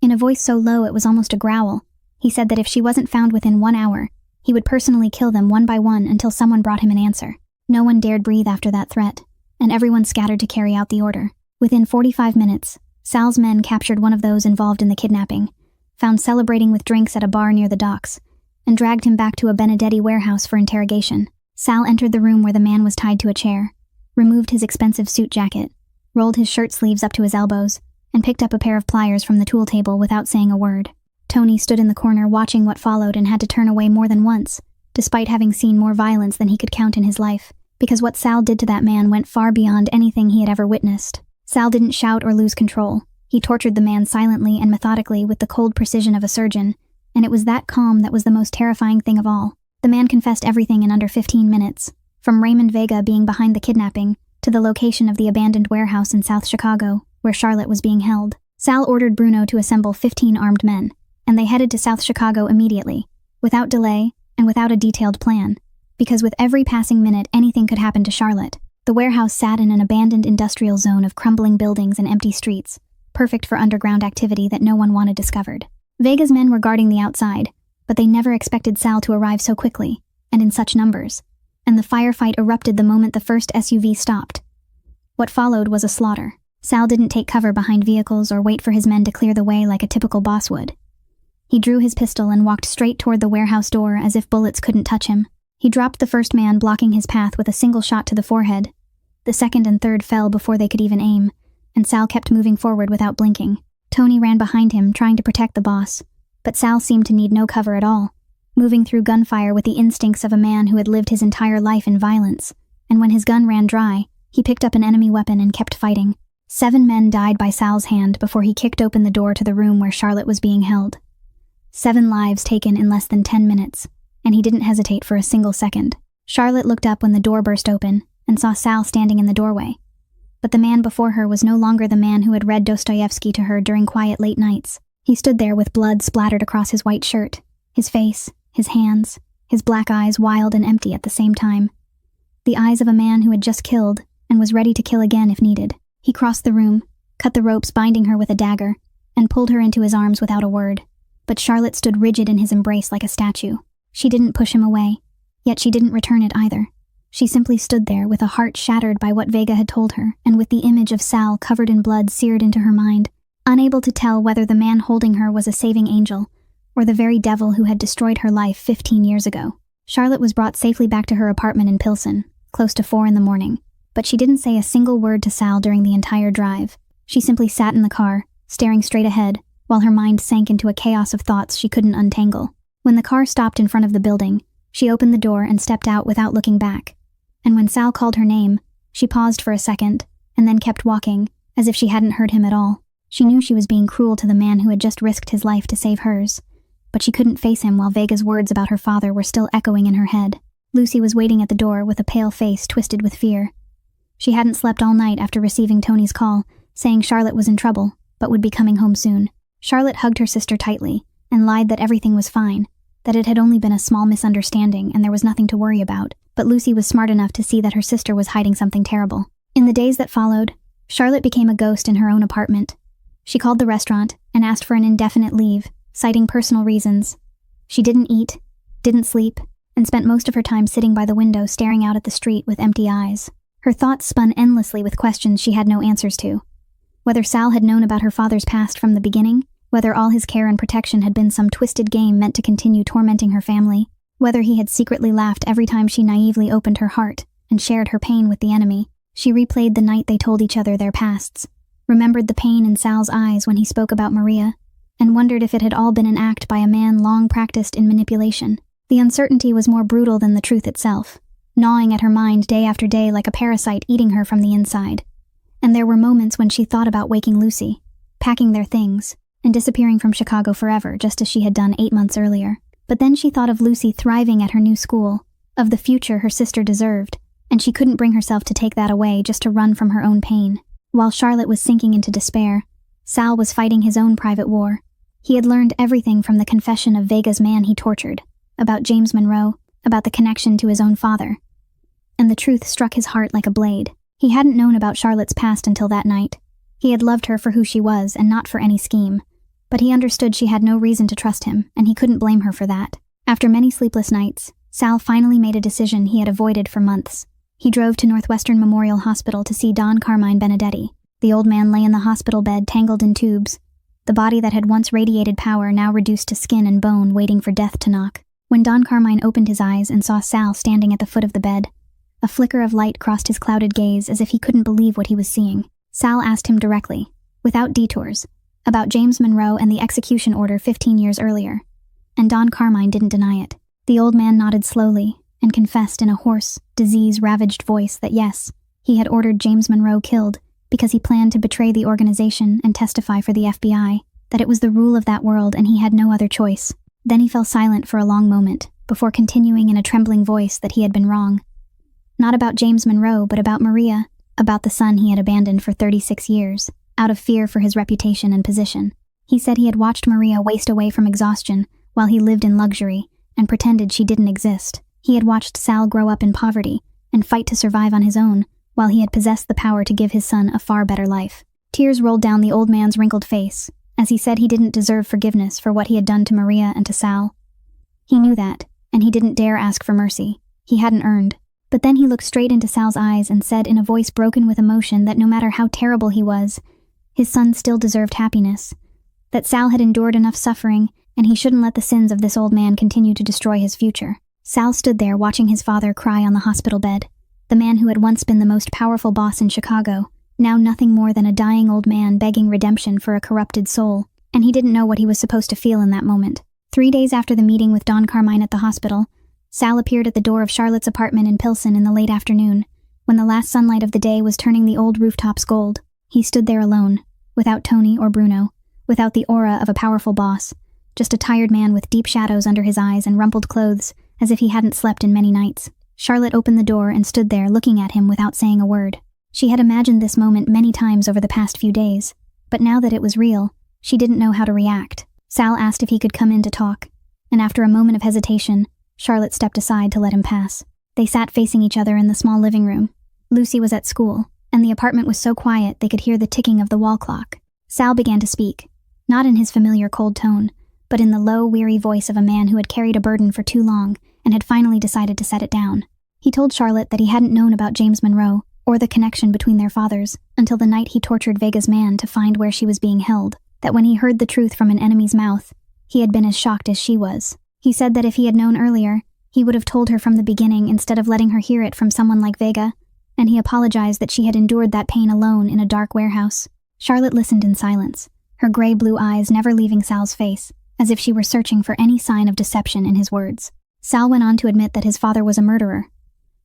In a voice so low it was almost a growl, he said that if she wasn't found within 1 hour, he would personally kill them one by one until someone brought him an answer. No one dared breathe after that threat, and everyone scattered to carry out the order. Within 45 minutes, Sal's men captured one of those involved in the kidnapping, found celebrating with drinks at a bar near the docks, and dragged him back to a Benedetti warehouse for interrogation. Sal entered the room where the man was tied to a chair, removed his expensive suit jacket, rolled his shirt sleeves up to his elbows, and picked up a pair of pliers from the tool table without saying a word. Tony stood in the corner watching what followed and had to turn away more than once, despite having seen more violence than he could count in his life, because what Sal did to that man went far beyond anything he had ever witnessed. Sal didn't shout or lose control. He tortured the man silently and methodically with the cold precision of a surgeon, and it was that calm that was the most terrifying thing of all. The man confessed everything in under 15 minutes, from Raymond Vega being behind the kidnapping to the location of the abandoned warehouse in South Chicago, where Charlotte was being held. Sal ordered Bruno to assemble 15 armed men, and they headed to South Chicago immediately, without delay and without a detailed plan, because with every passing minute anything could happen to Charlotte. The warehouse sat in an abandoned industrial zone of crumbling buildings and empty streets, perfect for underground activity that no one wanted discovered. Vega's men were guarding the outside, but they never expected Sal to arrive so quickly, and in such numbers, and the firefight erupted the moment the first SUV stopped. What followed was a slaughter. Sal didn't take cover behind vehicles or wait for his men to clear the way like a typical boss would. He drew his pistol and walked straight toward the warehouse door as if bullets couldn't touch him. He dropped the first man, blocking his path with a single shot to the forehead. The second and third fell before they could even aim, and Sal kept moving forward without blinking. Tony ran behind him, trying to protect the boss, but Sal seemed to need no cover at all, moving through gunfire with the instincts of a man who had lived his entire life in violence, and when his gun ran dry, he picked up an enemy weapon and kept fighting. 7 men died by Sal's hand before he kicked open the door to the room where Charlotte was being held. 7 lives taken in less than 10 minutes, and he didn't hesitate for a single second. Charlotte looked up when the door burst open and saw Sal standing in the doorway. But the man before her was no longer the man who had read Dostoevsky to her during quiet late nights. He stood there with blood splattered across his white shirt, his face, his hands, his black eyes wild and empty at the same time. The eyes of a man who had just killed and was ready to kill again if needed. He crossed the room, cut the ropes binding her with a dagger, and pulled her into his arms without a word. But Charlotte stood rigid in his embrace like a statue. She didn't push him away, yet she didn't return it either. She simply stood there with a heart shattered by what Vega had told her, and with the image of Sal covered in blood seared into her mind, unable to tell whether the man holding her was a saving angel or the very devil who had destroyed her life 15 years ago. Charlotte was brought safely back to her apartment in Pilsen, close to 4 a.m, but she didn't say a single word to Sal during the entire drive. She simply sat in the car, staring straight ahead, while her mind sank into a chaos of thoughts she couldn't untangle. When the car stopped in front of the building, she opened the door and stepped out without looking back. And when Sal called her name, she paused for a second, and then kept walking, as if she hadn't heard him at all. She knew she was being cruel to the man who had just risked his life to save hers, but she couldn't face him while Vega's words about her father were still echoing in her head. Lucy was waiting at the door with a pale face twisted with fear. She hadn't slept all night after receiving Tony's call, saying Charlotte was in trouble, but would be coming home soon. Charlotte hugged her sister tightly, and lied that everything was fine, that it had only been a small misunderstanding and there was nothing to worry about. But Lucy was smart enough to see that her sister was hiding something terrible. In the days that followed, Charlotte became a ghost in her own apartment. She called the restaurant and asked for an indefinite leave, citing personal reasons. She didn't eat, didn't sleep, and spent most of her time sitting by the window staring out at the street with empty eyes. Her thoughts spun endlessly with questions she had no answers to. Whether Sal had known about her father's past from the beginning, whether all his care and protection had been some twisted game meant to continue tormenting her family, whether he had secretly laughed every time she naively opened her heart and shared her pain with the enemy. She replayed the night they told each other their pasts, remembered the pain in Sal's eyes when he spoke about Maria, and wondered if it had all been an act by a man long practiced in manipulation. The uncertainty was more brutal than the truth itself, gnawing at her mind day after day like a parasite eating her from the inside. And there were moments when she thought about waking Lucy, packing their things, and disappearing from Chicago forever just as she had done 8 months earlier. But then she thought of Lucy thriving at her new school, of the future her sister deserved, and she couldn't bring herself to take that away just to run from her own pain. While Charlotte was sinking into despair, Sal was fighting his own private war. He had learned everything from the confession of Vega's man he tortured, about James Monroe, about the connection to his own father. And the truth struck his heart like a blade. He hadn't known about Charlotte's past until that night. He had loved her for who she was and not for any scheme. But he understood she had no reason to trust him, and he couldn't blame her for that. After many sleepless nights, Sal finally made a decision he had avoided for months. He drove to Northwestern Memorial Hospital to see Don Carmine Benedetti. The old man lay in the hospital bed tangled in tubes, the body that had once radiated power now reduced to skin and bone waiting for death to knock. When Don Carmine opened his eyes and saw Sal standing at the foot of the bed, a flicker of light crossed his clouded gaze as if he couldn't believe what he was seeing. Sal asked him directly, without detours, about James Monroe and the execution order 15 years earlier, and Don Carmine didn't deny it. The old man nodded slowly and confessed in a hoarse, disease-ravaged voice that yes, he had ordered James Monroe killed because he planned to betray the organization and testify for the FBI, that it was the rule of that world and he had no other choice. Then he fell silent for a long moment, before continuing in a trembling voice that he had been wrong. Not about James Monroe, but about Maria, about the son he had abandoned for 36 years. Out of fear for his reputation and position. He said he had watched Maria waste away from exhaustion while he lived in luxury and pretended she didn't exist. He had watched Sal grow up in poverty and fight to survive on his own while he had possessed the power to give his son a far better life. Tears rolled down the old man's wrinkled face as he said he didn't deserve forgiveness for what he had done to Maria and to Sal. He knew that, and he didn't dare ask for mercy. He hadn't earned. But then he looked straight into Sal's eyes and said in a voice broken with emotion that no matter how terrible he was, his son still deserved happiness, that Sal had endured enough suffering and he shouldn't let the sins of this old man continue to destroy his future. Sal stood there watching his father cry on the hospital bed. The man who had once been the most powerful boss in Chicago, now nothing more than a dying old man begging redemption for a corrupted soul, and he didn't know what he was supposed to feel in that moment. 3 days after the meeting with Don Carmine at the hospital, Sal appeared at the door of Charlotte's apartment in Pilsen in the late afternoon, when the last sunlight of the day was turning the old rooftops gold. He stood there alone, without Tony or Bruno, without the aura of a powerful boss, just a tired man with deep shadows under his eyes and rumpled clothes, as if he hadn't slept in many nights. Charlotte opened the door and stood there looking at him without saying a word. She had imagined this moment many times over the past few days, but now that it was real, she didn't know how to react. Sal asked if he could come in to talk, and after a moment of hesitation, Charlotte stepped aside to let him pass. They sat facing each other in the small living room. Lucy was at school, and the apartment was so quiet they could hear the ticking of the wall clock. Sal began to speak, not in his familiar cold tone, but in the low, weary voice of a man who had carried a burden for too long and had finally decided to set it down. He told Charlotte that he hadn't known about James Monroe or the connection between their fathers until the night he tortured Vega's man to find where she was being held, that when he heard the truth from an enemy's mouth, he had been as shocked as she was. He said that if he had known earlier, he would have told her from the beginning instead of letting her hear it from someone like Vega, and he apologized that she had endured that pain alone in a dark warehouse. Charlotte listened in silence, her gray-blue eyes never leaving Sal's face, as if she were searching for any sign of deception in his words. Sal went on to admit that his father was a murderer,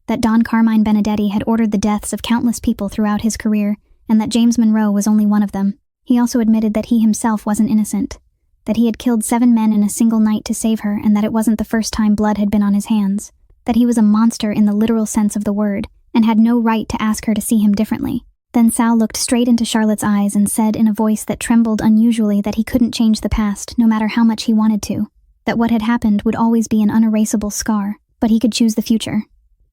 that Don Carmine Benedetti had ordered the deaths of countless people throughout his career, and that James Monroe was only one of them. He also admitted that he himself wasn't innocent, that he had killed 7 men in a single night to save her, and that it wasn't the first time blood had been on his hands, that he was a monster in the literal sense of the word, and had no right to ask her to see him differently. Then Sal looked straight into Charlotte's eyes and said in a voice that trembled unusually that he couldn't change the past, no matter how much he wanted to, that what had happened would always be an unerasable scar, but he could choose the future.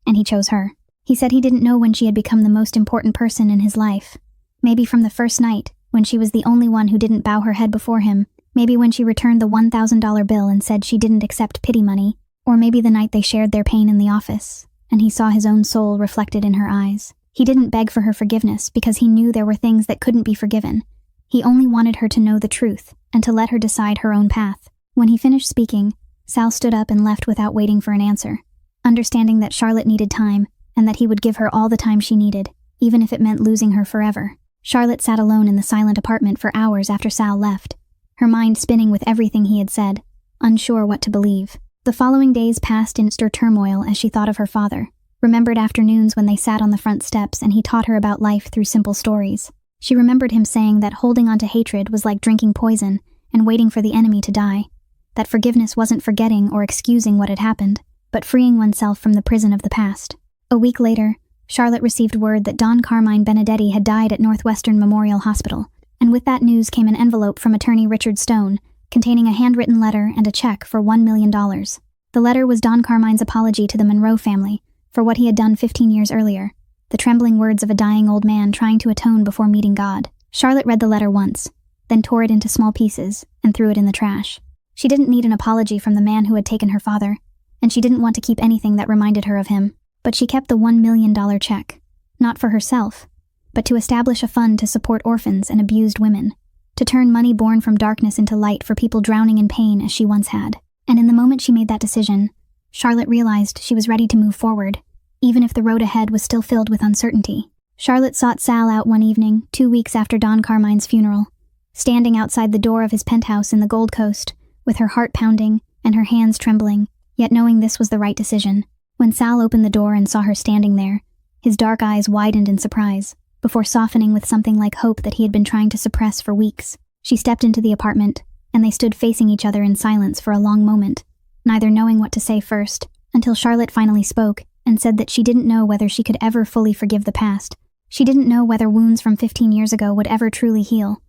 And he chose her. He said he didn't know when she had become the most important person in his life. Maybe from the first night, when she was the only one who didn't bow her head before him, maybe when she returned the $1,000 bill and said she didn't accept pity money, or maybe the night they shared their pain in the office, and he saw his own soul reflected in her eyes. He didn't beg for her forgiveness because he knew there were things that couldn't be forgiven. He only wanted her to know the truth and to let her decide her own path. When he finished speaking, Sal stood up and left without waiting for an answer, understanding that Charlotte needed time and that he would give her all the time she needed, even if it meant losing her forever. Charlotte sat alone in the silent apartment for hours after Sal left, her mind spinning with everything he had said, unsure what to believe. The following days passed in stir turmoil as she thought of her father, remembered afternoons when they sat on the front steps and he taught her about life through simple stories. She remembered him saying that holding on to hatred was like drinking poison and waiting for the enemy to die, that forgiveness wasn't forgetting or excusing what had happened, but freeing oneself from the prison of the past. A week later, Charlotte received word that Don Carmine Benedetti had died at Northwestern Memorial Hospital, and with that news came an envelope from attorney Richard Stone, containing a handwritten letter and a check for $1 million. The letter was Don Carmine's apology to the Monroe family for what he had done 15 years earlier, the trembling words of a dying old man trying to atone before meeting God. Charlotte read the letter once, then tore it into small pieces and threw it in the trash. She didn't need an apology from the man who had taken her father, and she didn't want to keep anything that reminded her of him, but she kept the $1 million check, not for herself, but to establish a fund to support orphans and abused women, to turn money born from darkness into light for people drowning in pain as she once had. And in the moment she made that decision, Charlotte realized she was ready to move forward, even if the road ahead was still filled with uncertainty. Charlotte sought Sal out one evening, 2 weeks after Don Carmine's funeral, standing outside the door of his penthouse in the Gold Coast, with her heart pounding and her hands trembling, yet knowing this was the right decision. When Sal opened the door and saw her standing there, his dark eyes widened in surprise, before softening with something like hope that he had been trying to suppress for weeks. She stepped into the apartment, and they stood facing each other in silence for a long moment, neither knowing what to say first, until Charlotte finally spoke and said that she didn't know whether she could ever fully forgive the past. She didn't know whether wounds from 15 years ago would ever truly heal,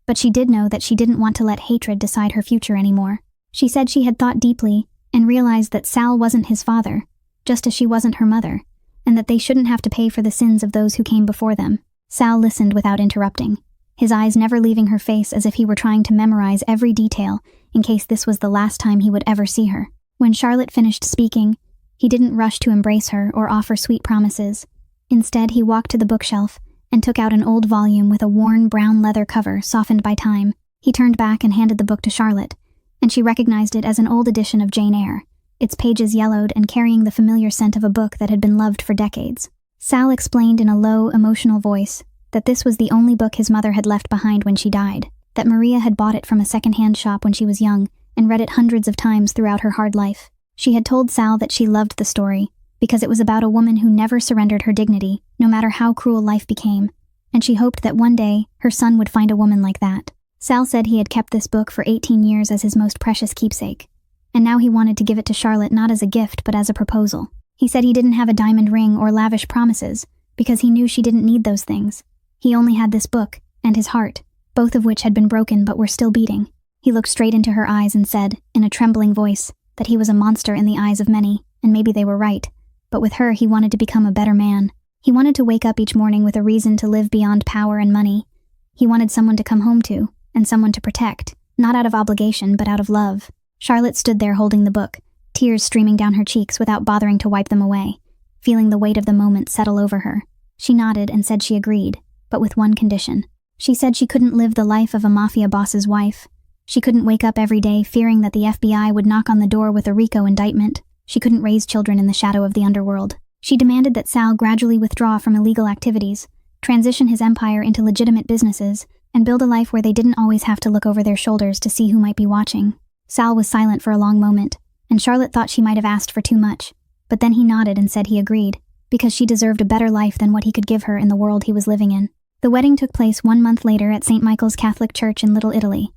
but she did know that she didn't want to let hatred decide her future anymore. She said she had thought deeply and realized that Sal wasn't his father, just as she wasn't her mother, and that they shouldn't have to pay for the sins of those who came before them. Sal listened without interrupting, his eyes never leaving her face as if he were trying to memorize every detail in case this was the last time he would ever see her. When Charlotte finished speaking, he didn't rush to embrace her or offer sweet promises. Instead, he walked to the bookshelf and took out an old volume with a worn brown leather cover softened by time. He turned back and handed the book to Charlotte, and she recognized it as an old edition of Jane Eyre, its pages yellowed and carrying the familiar scent of a book that had been loved for decades. Sal explained in a low, emotional voice that this was the only book his mother had left behind when she died, that Maria had bought it from a second-hand shop when she was young and read it hundreds of times throughout her hard life. She had told Sal that she loved the story because it was about a woman who never surrendered her dignity, no matter how cruel life became, and she hoped that one day her son would find a woman like that. Sal said he had kept this book for 18 years as his most precious keepsake, and now he wanted to give it to Charlotte not as a gift but as a proposal. He said he didn't have a diamond ring or lavish promises because he knew she didn't need those things. He only had this book and his heart, both of which had been broken but were still beating. He looked straight into her eyes and said, in a trembling voice, that he was a monster in the eyes of many, and maybe they were right, but with her he wanted to become a better man. He wanted to wake up each morning with a reason to live beyond power and money. He wanted someone to come home to, and someone to protect, not out of obligation but out of love. Charlotte stood there holding the book, tears streaming down her cheeks without bothering to wipe them away, feeling the weight of the moment settle over her. She nodded and said she agreed, but with one condition. She said she couldn't live the life of a mafia boss's wife. She couldn't wake up every day fearing that the FBI would knock on the door with a RICO indictment. She couldn't raise children in the shadow of the underworld. She demanded that Sal gradually withdraw from illegal activities, transition his empire into legitimate businesses, and build a life where they didn't always have to look over their shoulders to see who might be watching. Sal was silent for a long moment, and Charlotte thought she might have asked for too much, but then he nodded and said he agreed, because she deserved a better life than what he could give her in the world he was living in. The wedding took place 1 month later at St. Michael's Catholic Church in Little Italy,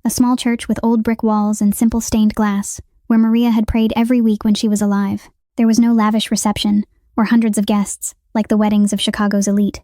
a small church with old brick walls and simple stained glass, where Maria had prayed every week when she was alive. There was no lavish reception, or hundreds of guests, like the weddings of Chicago's elite.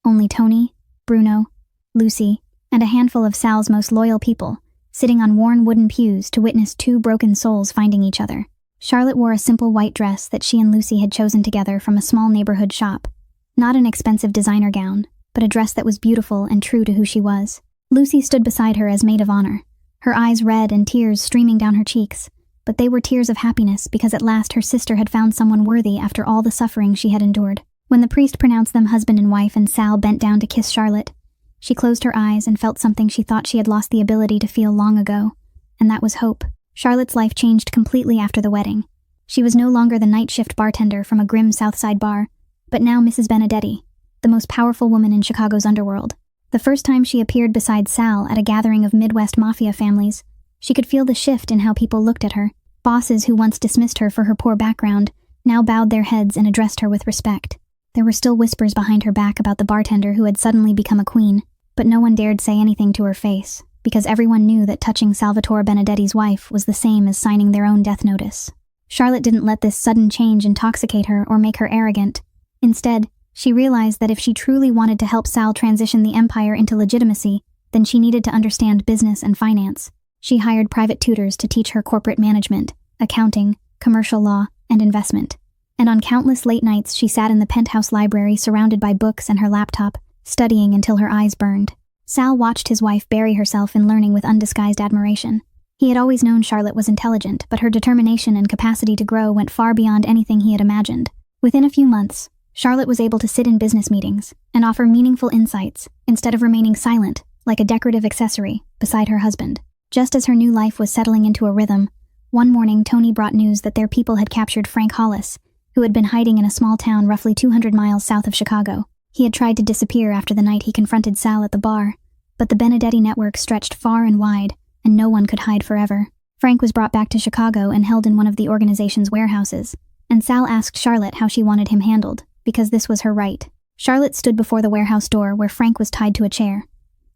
Only Tony, Bruno, Lucy, and a handful of Sal's most loyal people, sitting on worn wooden pews to witness two broken souls finding each other. Charlotte wore a simple white dress that she and Lucy had chosen together from a small neighborhood shop. Not an expensive designer gown, but a dress that was beautiful and true to who she was. Lucy stood beside her as maid of honor, her eyes red and tears streaming down her cheeks, but they were tears of happiness because at last her sister had found someone worthy after all the suffering she had endured. When the priest pronounced them husband and wife and Sal bent down to kiss Charlotte, she closed her eyes and felt something she thought she had lost the ability to feel long ago, and that was hope. Charlotte's life changed completely after the wedding. She was no longer the night shift bartender from a grim Southside bar, but now Mrs. Benedetti, the most powerful woman in Chicago's underworld. The first time she appeared beside Sal at a gathering of Midwest mafia families, she could feel the shift in how people looked at her. Bosses who once dismissed her for her poor background now bowed their heads and addressed her with respect. There were still whispers behind her back about the bartender who had suddenly become a queen, but no one dared say anything to her face, because everyone knew that touching Salvatore Benedetti's wife was the same as signing their own death notice. Charlotte didn't let this sudden change intoxicate her or make her arrogant. Instead, she realized that if she truly wanted to help Sal transition the empire into legitimacy, then she needed to understand business and finance. She hired private tutors to teach her corporate management, accounting, commercial law, and investment. And on countless late nights she sat in the penthouse library surrounded by books and her laptop, studying until her eyes burned. Sal watched his wife bury herself in learning with undisguised admiration. He had always known Charlotte was intelligent, but her determination and capacity to grow went far beyond anything he had imagined. Within a few months, Charlotte was able to sit in business meetings and offer meaningful insights instead of remaining silent, like a decorative accessory, beside her husband. Just as her new life was settling into a rhythm, one morning Tony brought news that their people had captured Frank Hollis, who had been hiding in a small town roughly 200 miles south of Chicago. He had tried to disappear after the night he confronted Sal at the bar, but the Benedetti network stretched far and wide, and no one could hide forever. Frank was brought back to Chicago and held in one of the organization's warehouses, and Sal asked Charlotte how she wanted him handled, because this was her right. Charlotte stood before the warehouse door where Frank was tied to a chair,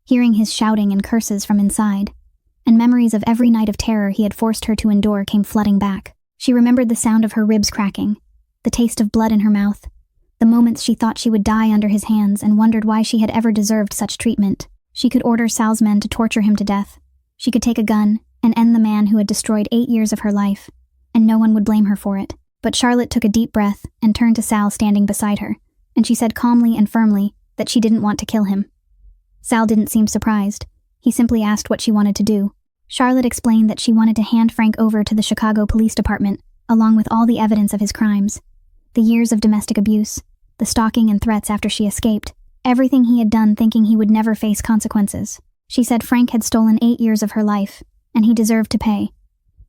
hearing his shouting and curses from inside, and memories of every night of terror he had forced her to endure came flooding back. She remembered the sound of her ribs cracking, the taste of blood in her mouth, the moments she thought she would die under his hands and wondered why she had ever deserved such treatment. She could order Sal's men to torture him to death. She could take a gun and end the man who had destroyed 8 years of her life, and no one would blame her for it. But Charlotte took a deep breath and turned to Sal standing beside her, and she said calmly and firmly that she didn't want to kill him. Sal didn't seem surprised. He simply asked what she wanted to do. Charlotte explained that she wanted to hand Frank over to the Chicago Police Department, along with all the evidence of his crimes. The years of domestic abuse, the stalking and threats after she escaped, everything he had done thinking he would never face consequences. She said Frank had stolen 8 years of her life, and he deserved to pay.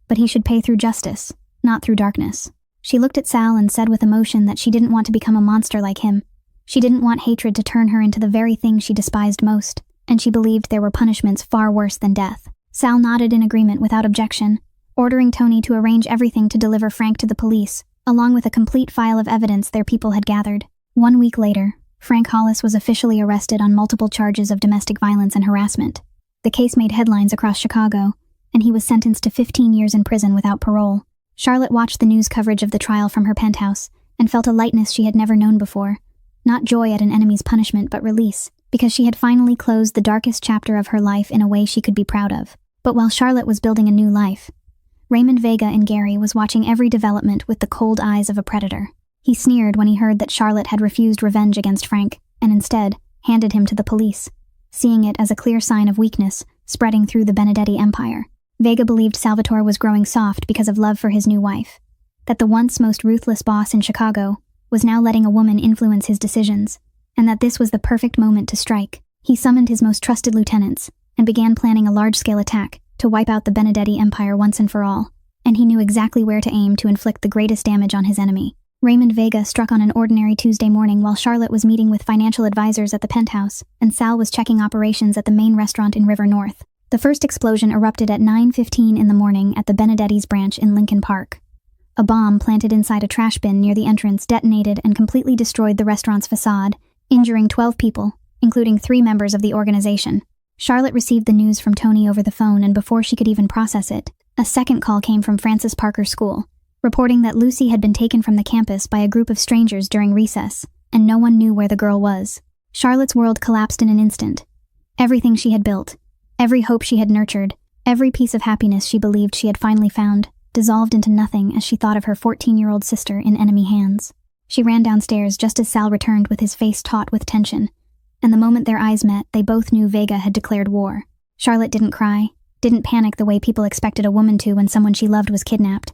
But he should pay through justice, not through darkness. She looked at Sal and said with emotion that she didn't want to become a monster like him. She didn't want hatred to turn her into the very thing she despised most, and she believed there were punishments far worse than death. Sal nodded in agreement without objection, ordering Tony to arrange everything to deliver Frank to the police, along with a complete file of evidence their people had gathered. 1 week later, Frank Hollis was officially arrested on multiple charges of domestic violence and harassment. The case made headlines across Chicago, and he was sentenced to 15 years in prison without parole. Charlotte watched the news coverage of the trial from her penthouse and felt a lightness she had never known before. Not joy at an enemy's punishment, but release, because she had finally closed the darkest chapter of her life in a way she could be proud of. But while Charlotte was building a new life, Raymond Vega in Gary was watching every development with the cold eyes of a predator. He sneered when he heard that Charlotte had refused revenge against Frank, and instead handed him to the police, seeing it as a clear sign of weakness spreading through the Benedetti empire. Vega believed Salvatore was growing soft because of love for his new wife, that the once most ruthless boss in Chicago was now letting a woman influence his decisions, and that this was the perfect moment to strike. He summoned his most trusted lieutenants and began planning a large-scale attack to wipe out the Benedetti empire once and for all, and he knew exactly where to aim to inflict the greatest damage on his enemy. Raymond Vega struck on an ordinary Tuesday morning while Charlotte was meeting with financial advisors at the penthouse, and Sal was checking operations at the main restaurant in River North. The first explosion erupted at 9:15 in the morning at the Benedetti's branch in Lincoln Park. A bomb planted inside a trash bin near the entrance detonated and completely destroyed the restaurant's facade, injuring 12 people, including 3 members of the organization. Charlotte received the news from Tony over the phone, and before she could even process it, a second call came from Francis Parker School, reporting that Lucy had been taken from the campus by a group of strangers during recess, and no one knew where the girl was. Charlotte's world collapsed in an instant. Everything she had built, every hope she had nurtured, every piece of happiness she believed she had finally found, dissolved into nothing as she thought of her 14-year-old sister in enemy hands. She ran downstairs just as Sal returned with his face taut with tension, and the moment their eyes met, they both knew Vega had declared war. Charlotte didn't cry, didn't panic the way people expected a woman to when someone she loved was kidnapped.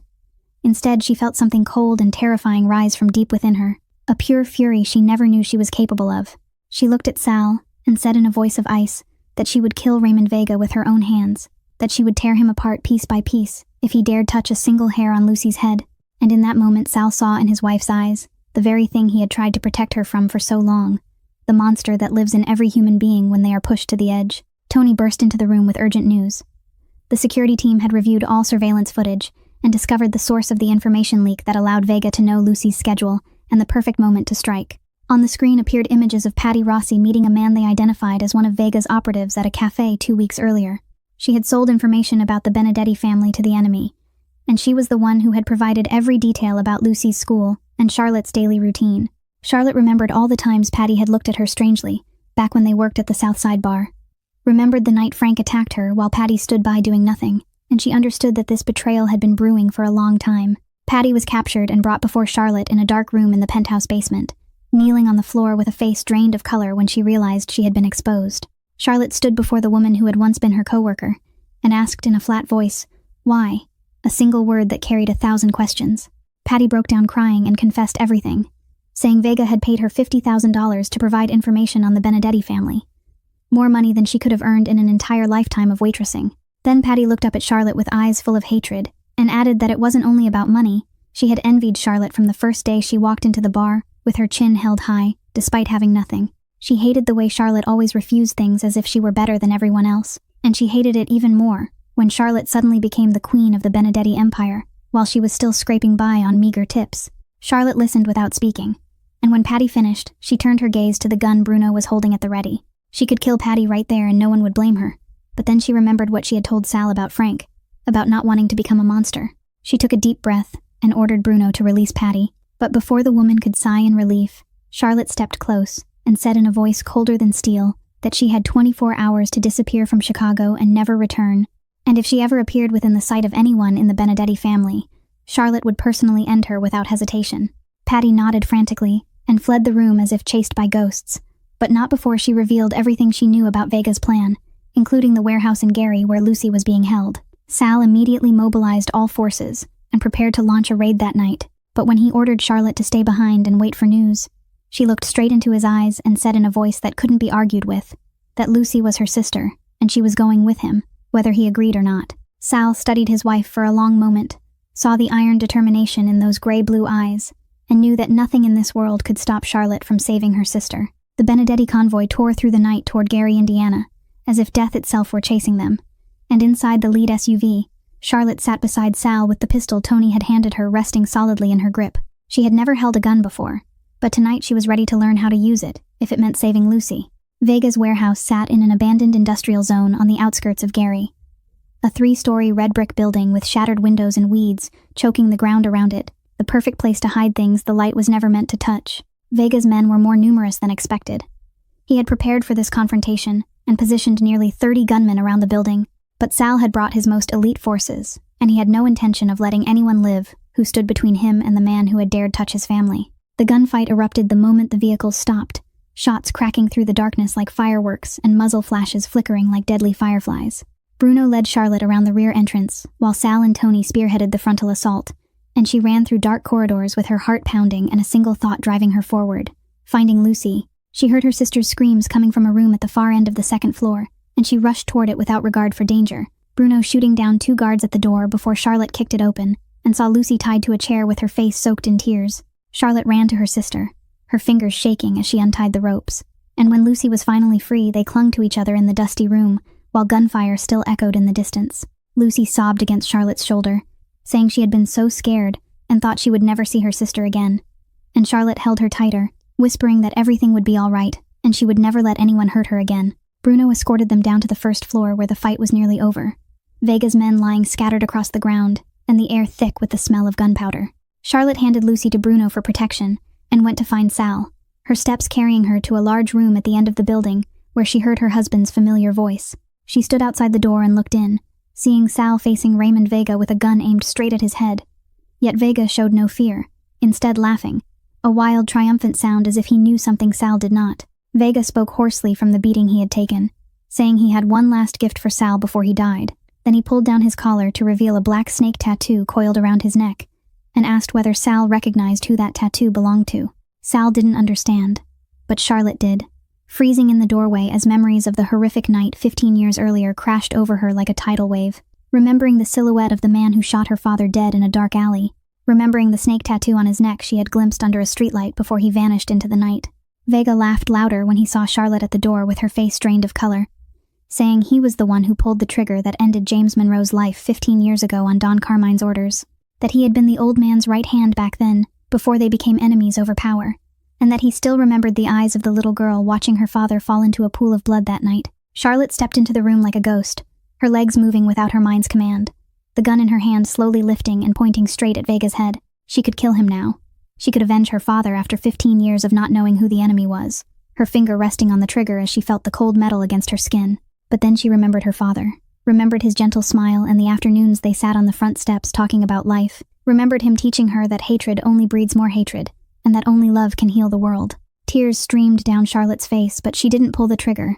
Instead, she felt something cold and terrifying rise from deep within her, a pure fury she never knew she was capable of. She looked at Sal and said in a voice of ice that she would kill Raymond Vega with her own hands, that she would tear him apart piece by piece if he dared touch a single hair on Lucy's head. And in that moment, Sal saw in his wife's eyes the very thing he had tried to protect her from for so long, the monster that lives in every human being when they are pushed to the edge. Tony burst into the room with urgent news. The security team had reviewed all surveillance footage and discovered the source of the information leak that allowed Vega to know Lucy's schedule and the perfect moment to strike. On the screen appeared images of Patty Rossi meeting a man they identified as one of Vega's operatives at a cafe 2 weeks earlier. She had sold information about the Benedetti family to the enemy, and she was the one who had provided every detail about Lucy's school and Charlotte's daily routine. Charlotte remembered all the times Patty had looked at her strangely, back when they worked at the Southside bar. Remembered the night Frank attacked her while Patty stood by doing nothing, and she understood that this betrayal had been brewing for a long time. Patty was captured and brought before Charlotte in a dark room in the penthouse basement, kneeling on the floor with a face drained of color when she realized she had been exposed. Charlotte stood before the woman who had once been her coworker and asked in a flat voice, "Why?" a single word that carried 1,000 questions. Patty broke down crying and confessed everything, saying Vega had paid her $50,000 to provide information on the Benedetti family, more money than she could have earned in an entire lifetime of waitressing. Then Patty looked up at Charlotte with eyes full of hatred and added that it wasn't only about money. She had envied Charlotte from the first day she walked into the bar with her chin held high, despite having nothing. She hated the way Charlotte always refused things as if she were better than everyone else, and she hated it even more when Charlotte suddenly became the queen of the Benedetti empire, while she was still scraping by on meager tips. Charlotte listened without speaking, and when Patty finished, she turned her gaze to the gun Bruno was holding at the ready. She could kill Patty right there and no one would blame her, but then she remembered what she had told Sal about Frank, about not wanting to become a monster. She took a deep breath and ordered Bruno to release Patty, but before the woman could sigh in relief, Charlotte stepped close and said in a voice colder than steel that she had 24 hours to disappear from Chicago and never return, and if she ever appeared within the sight of anyone in the Benedetti family, Charlotte would personally end her without hesitation. Patty nodded frantically and fled the room as if chased by ghosts, but not before she revealed everything she knew about Vega's plan, including the warehouse in Gary where Lucy was being held. Sal immediately mobilized all forces and prepared to launch a raid that night, but when he ordered Charlotte to stay behind and wait for news, she looked straight into his eyes and said in a voice that couldn't be argued with that Lucy was her sister and she was going with him, whether he agreed or not. Sal studied his wife for a long moment, saw the iron determination in those gray-blue eyes, and knew that nothing in this world could stop Charlotte from saving her sister. The Benedetti convoy tore through the night toward Gary, Indiana, as if death itself were chasing them, and inside the lead SUV, Charlotte sat beside Sal with the pistol Tony had handed her resting solidly in her grip. She had never held a gun before, but tonight she was ready to learn how to use it, if it meant saving Lucy. Vega's warehouse sat in an abandoned industrial zone on the outskirts of Gary. A 3-story red brick building with shattered windows and weeds choking the ground around it, the perfect place to hide things the light was never meant to touch. Vega's men were more numerous than expected. He had prepared for this confrontation and positioned nearly 30 gunmen around the building, but Sal had brought his most elite forces, and he had no intention of letting anyone live who stood between him and the man who had dared touch his family. The gunfight erupted the moment the vehicles stopped, shots cracking through the darkness like fireworks and muzzle flashes flickering like deadly fireflies. Bruno led Charlotte around the rear entrance, while Sal and Tony spearheaded the frontal assault, and she ran through dark corridors with her heart pounding and a single thought driving her forward: finding Lucy. She heard her sister's screams coming from a room at the far end of the second floor, and she rushed toward it without regard for danger, Bruno shooting down 2 guards at the door before Charlotte kicked it open and saw Lucy tied to a chair with her face soaked in tears. Charlotte ran to her sister, her fingers shaking as she untied the ropes, and when Lucy was finally free, they clung to each other in the dusty room, while gunfire still echoed in the distance. Lucy sobbed against Charlotte's shoulder, saying she had been so scared and thought she would never see her sister again. And Charlotte held her tighter, whispering that everything would be all right, and she would never let anyone hurt her again. Bruno escorted them down to the first floor where the fight was nearly over, Vega's men lying scattered across the ground, and the air thick with the smell of gunpowder. Charlotte handed Lucy to Bruno for protection, and went to find Sal, her steps carrying her to a large room at the end of the building, where she heard her husband's familiar voice. She stood outside the door and looked in, seeing Sal facing Raymond Vega with a gun aimed straight at his head. Yet Vega showed no fear, instead laughing, a wild, triumphant sound as if he knew something Sal did not. Vega spoke hoarsely from the beating he had taken, saying he had one last gift for Sal before he died. Then he pulled down his collar to reveal a black snake tattoo coiled around his neck, and asked whether Sal recognized who that tattoo belonged to. Sal didn't understand, but Charlotte did, freezing in the doorway as memories of the horrific night 15 years earlier crashed over her like a tidal wave, remembering the silhouette of the man who shot her father dead in a dark alley, remembering the snake tattoo on his neck she had glimpsed under a streetlight before he vanished into the night. Vega laughed louder when he saw Charlotte at the door with her face drained of color, saying he was the one who pulled the trigger that ended James Monroe's life 15 years ago on Don Carmine's orders, that he had been the old man's right hand back then, before they became enemies over power, and that he still remembered the eyes of the little girl watching her father fall into a pool of blood that night. Charlotte stepped into the room like a ghost, her legs moving without her mind's command, the gun in her hand slowly lifting and pointing straight at Vega's head. She could kill him now. She could avenge her father after 15 years of not knowing who the enemy was, her finger resting on the trigger as she felt the cold metal against her skin. But then she remembered her father, remembered his gentle smile and the afternoons they sat on the front steps talking about life, remembered him teaching her that hatred only breeds more hatred, and that only love can heal the world. Tears streamed down Charlotte's face, but she didn't pull the trigger.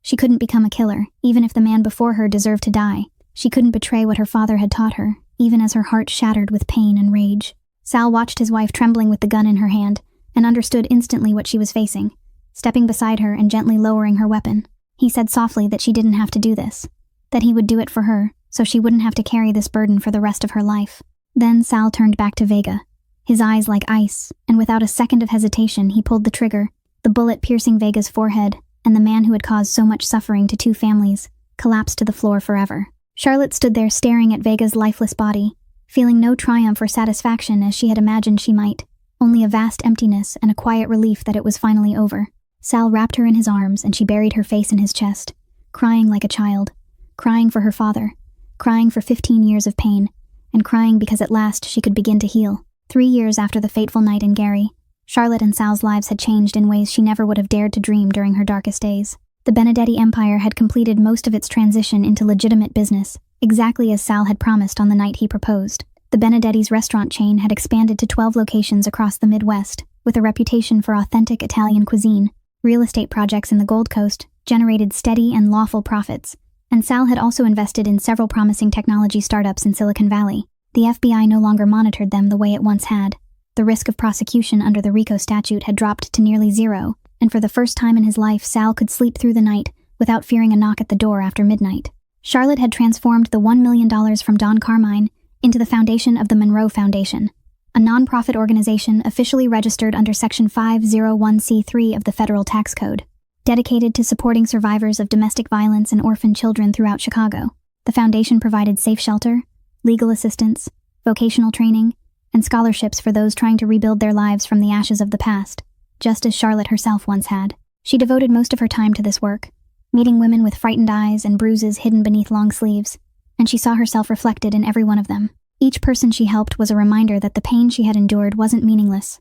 She couldn't become a killer, even if the man before her deserved to die. She couldn't betray what her father had taught her, even as her heart shattered with pain and rage. Sal watched his wife trembling with the gun in her hand, and understood instantly what she was facing, stepping beside her and gently lowering her weapon. He said softly that she didn't have to do this, that he would do it for her, so she wouldn't have to carry this burden for the rest of her life. Then Sal turned back to Vega, his eyes like ice, and without a second of hesitation he pulled the trigger, the bullet piercing Vega's forehead, and the man who had caused so much suffering to 2 families collapsed to the floor forever. Charlotte stood there staring at Vega's lifeless body, feeling no triumph or satisfaction as she had imagined she might, only a vast emptiness and a quiet relief that it was finally over. Sal wrapped her in his arms and she buried her face in his chest, crying like a child, crying for her father, crying for 15 years of pain, and crying because at last she could begin to heal. 3 years after the fateful night in Gary, Charlotte and Sal's lives had changed in ways she never would have dared to dream during her darkest days. The Benedetti Empire had completed most of its transition into legitimate business, exactly as Sal had promised on the night he proposed. The Benedetti's restaurant chain had expanded to 12 locations across the Midwest, with a reputation for authentic Italian cuisine. Real estate projects in the Gold Coast generated steady and lawful profits, and Sal had also invested in several promising technology startups in Silicon Valley. The FBI no longer monitored them the way it once had. The risk of prosecution under the RICO statute had dropped to nearly zero, and for the first time in his life Sal could sleep through the night without fearing a knock at the door after midnight. Charlotte had transformed the $1 million from Don Carmine into the foundation of the Monroe Foundation, a nonprofit organization officially registered under Section 501c3 of the Federal Tax Code, dedicated to supporting survivors of domestic violence and orphan children throughout Chicago. The foundation provided safe shelter, legal assistance, vocational training, and scholarships for those trying to rebuild their lives from the ashes of the past, just as Charlotte herself once had. She devoted most of her time to this work, meeting women with frightened eyes and bruises hidden beneath long sleeves, and she saw herself reflected in every one of them. Each person she helped was a reminder that the pain she had endured wasn't meaningless,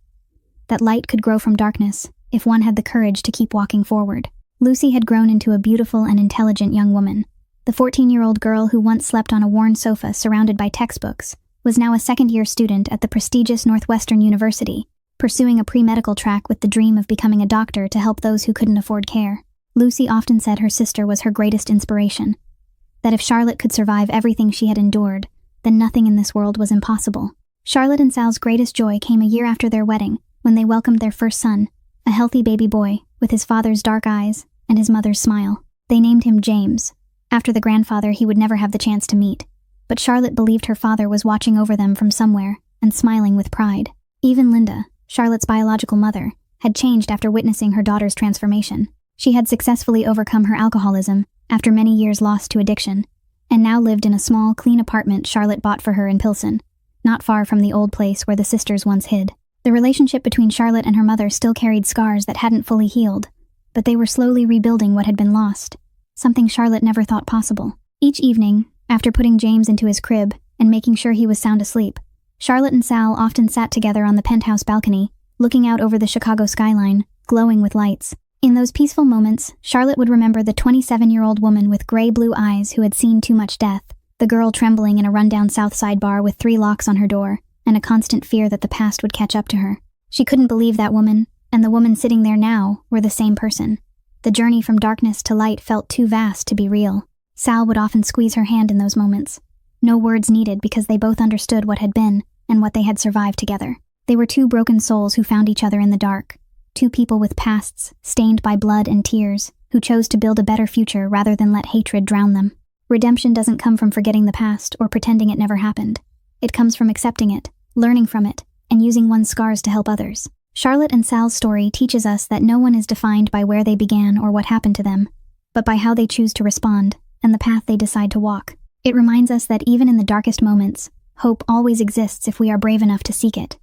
that light could grow from darkness if one had the courage to keep walking forward. Lucy had grown into a beautiful and intelligent young woman. The 14-year-old girl who once slept on a worn sofa surrounded by textbooks was now a second-year student at the prestigious Northwestern University, pursuing a pre-medical track with the dream of becoming a doctor to help those who couldn't afford care. Lucy often said her sister was her greatest inspiration, that if Charlotte could survive everything she had endured, then nothing in this world was impossible. Charlotte and Sal's greatest joy came a year after their wedding, when they welcomed their first son, a healthy baby boy with his father's dark eyes and his mother's smile. They named him James, after the grandfather he would never have the chance to meet, but Charlotte believed her father was watching over them from somewhere and smiling with pride. Even Linda, Charlotte's biological mother, had changed after witnessing her daughter's transformation. She had successfully overcome her alcoholism after many years lost to addiction, and now lived in a small, clean apartment Charlotte bought for her in Pilsen, not far from the old place where the sisters once hid. The relationship between Charlotte and her mother still carried scars that hadn't fully healed, but they were slowly rebuilding what had been lost, something Charlotte never thought possible. Each evening, after putting James into his crib and making sure he was sound asleep, Charlotte and Sal often sat together on the penthouse balcony, looking out over the Chicago skyline, glowing with lights. In those peaceful moments, Charlotte would remember the 27-year-old woman with gray-blue eyes who had seen too much death, the girl trembling in a rundown South Side bar with 3 locks on her door, and a constant fear that the past would catch up to her. She couldn't believe that woman, and the woman sitting there now, were the same person. The journey from darkness to light felt too vast to be real. Sal would often squeeze her hand in those moments. No words needed because they both understood what had been and what they had survived together. They were 2 broken souls who found each other in the dark, 2 people with pasts stained by blood and tears who chose to build a better future rather than let hatred drown them. Redemption doesn't come from forgetting the past or pretending it never happened. It comes from accepting it, learning from it, and using one's scars to help others. Charlotte and Sal's story teaches us that no one is defined by where they began or what happened to them, but by how they choose to respond and the path they decide to walk. It reminds us that even in the darkest moments, hope always exists if we are brave enough to seek it,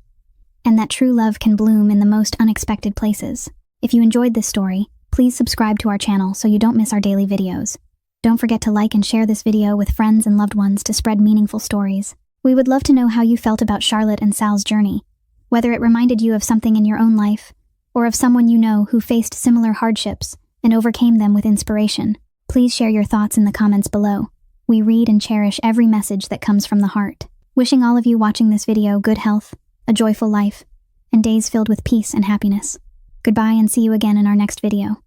and that true love can bloom in the most unexpected places. If you enjoyed this story, please subscribe to our channel so you don't miss our daily videos. Don't forget to like and share this video with friends and loved ones to spread meaningful stories. We would love to know how you felt about Charlotte and Sal's journey, whether it reminded you of something in your own life, or of someone you know who faced similar hardships and overcame them with inspiration. Please share your thoughts in the comments below. We read and cherish every message that comes from the heart. Wishing all of you watching this video good health, a joyful life, and days filled with peace and happiness. Goodbye and see you again in our next video.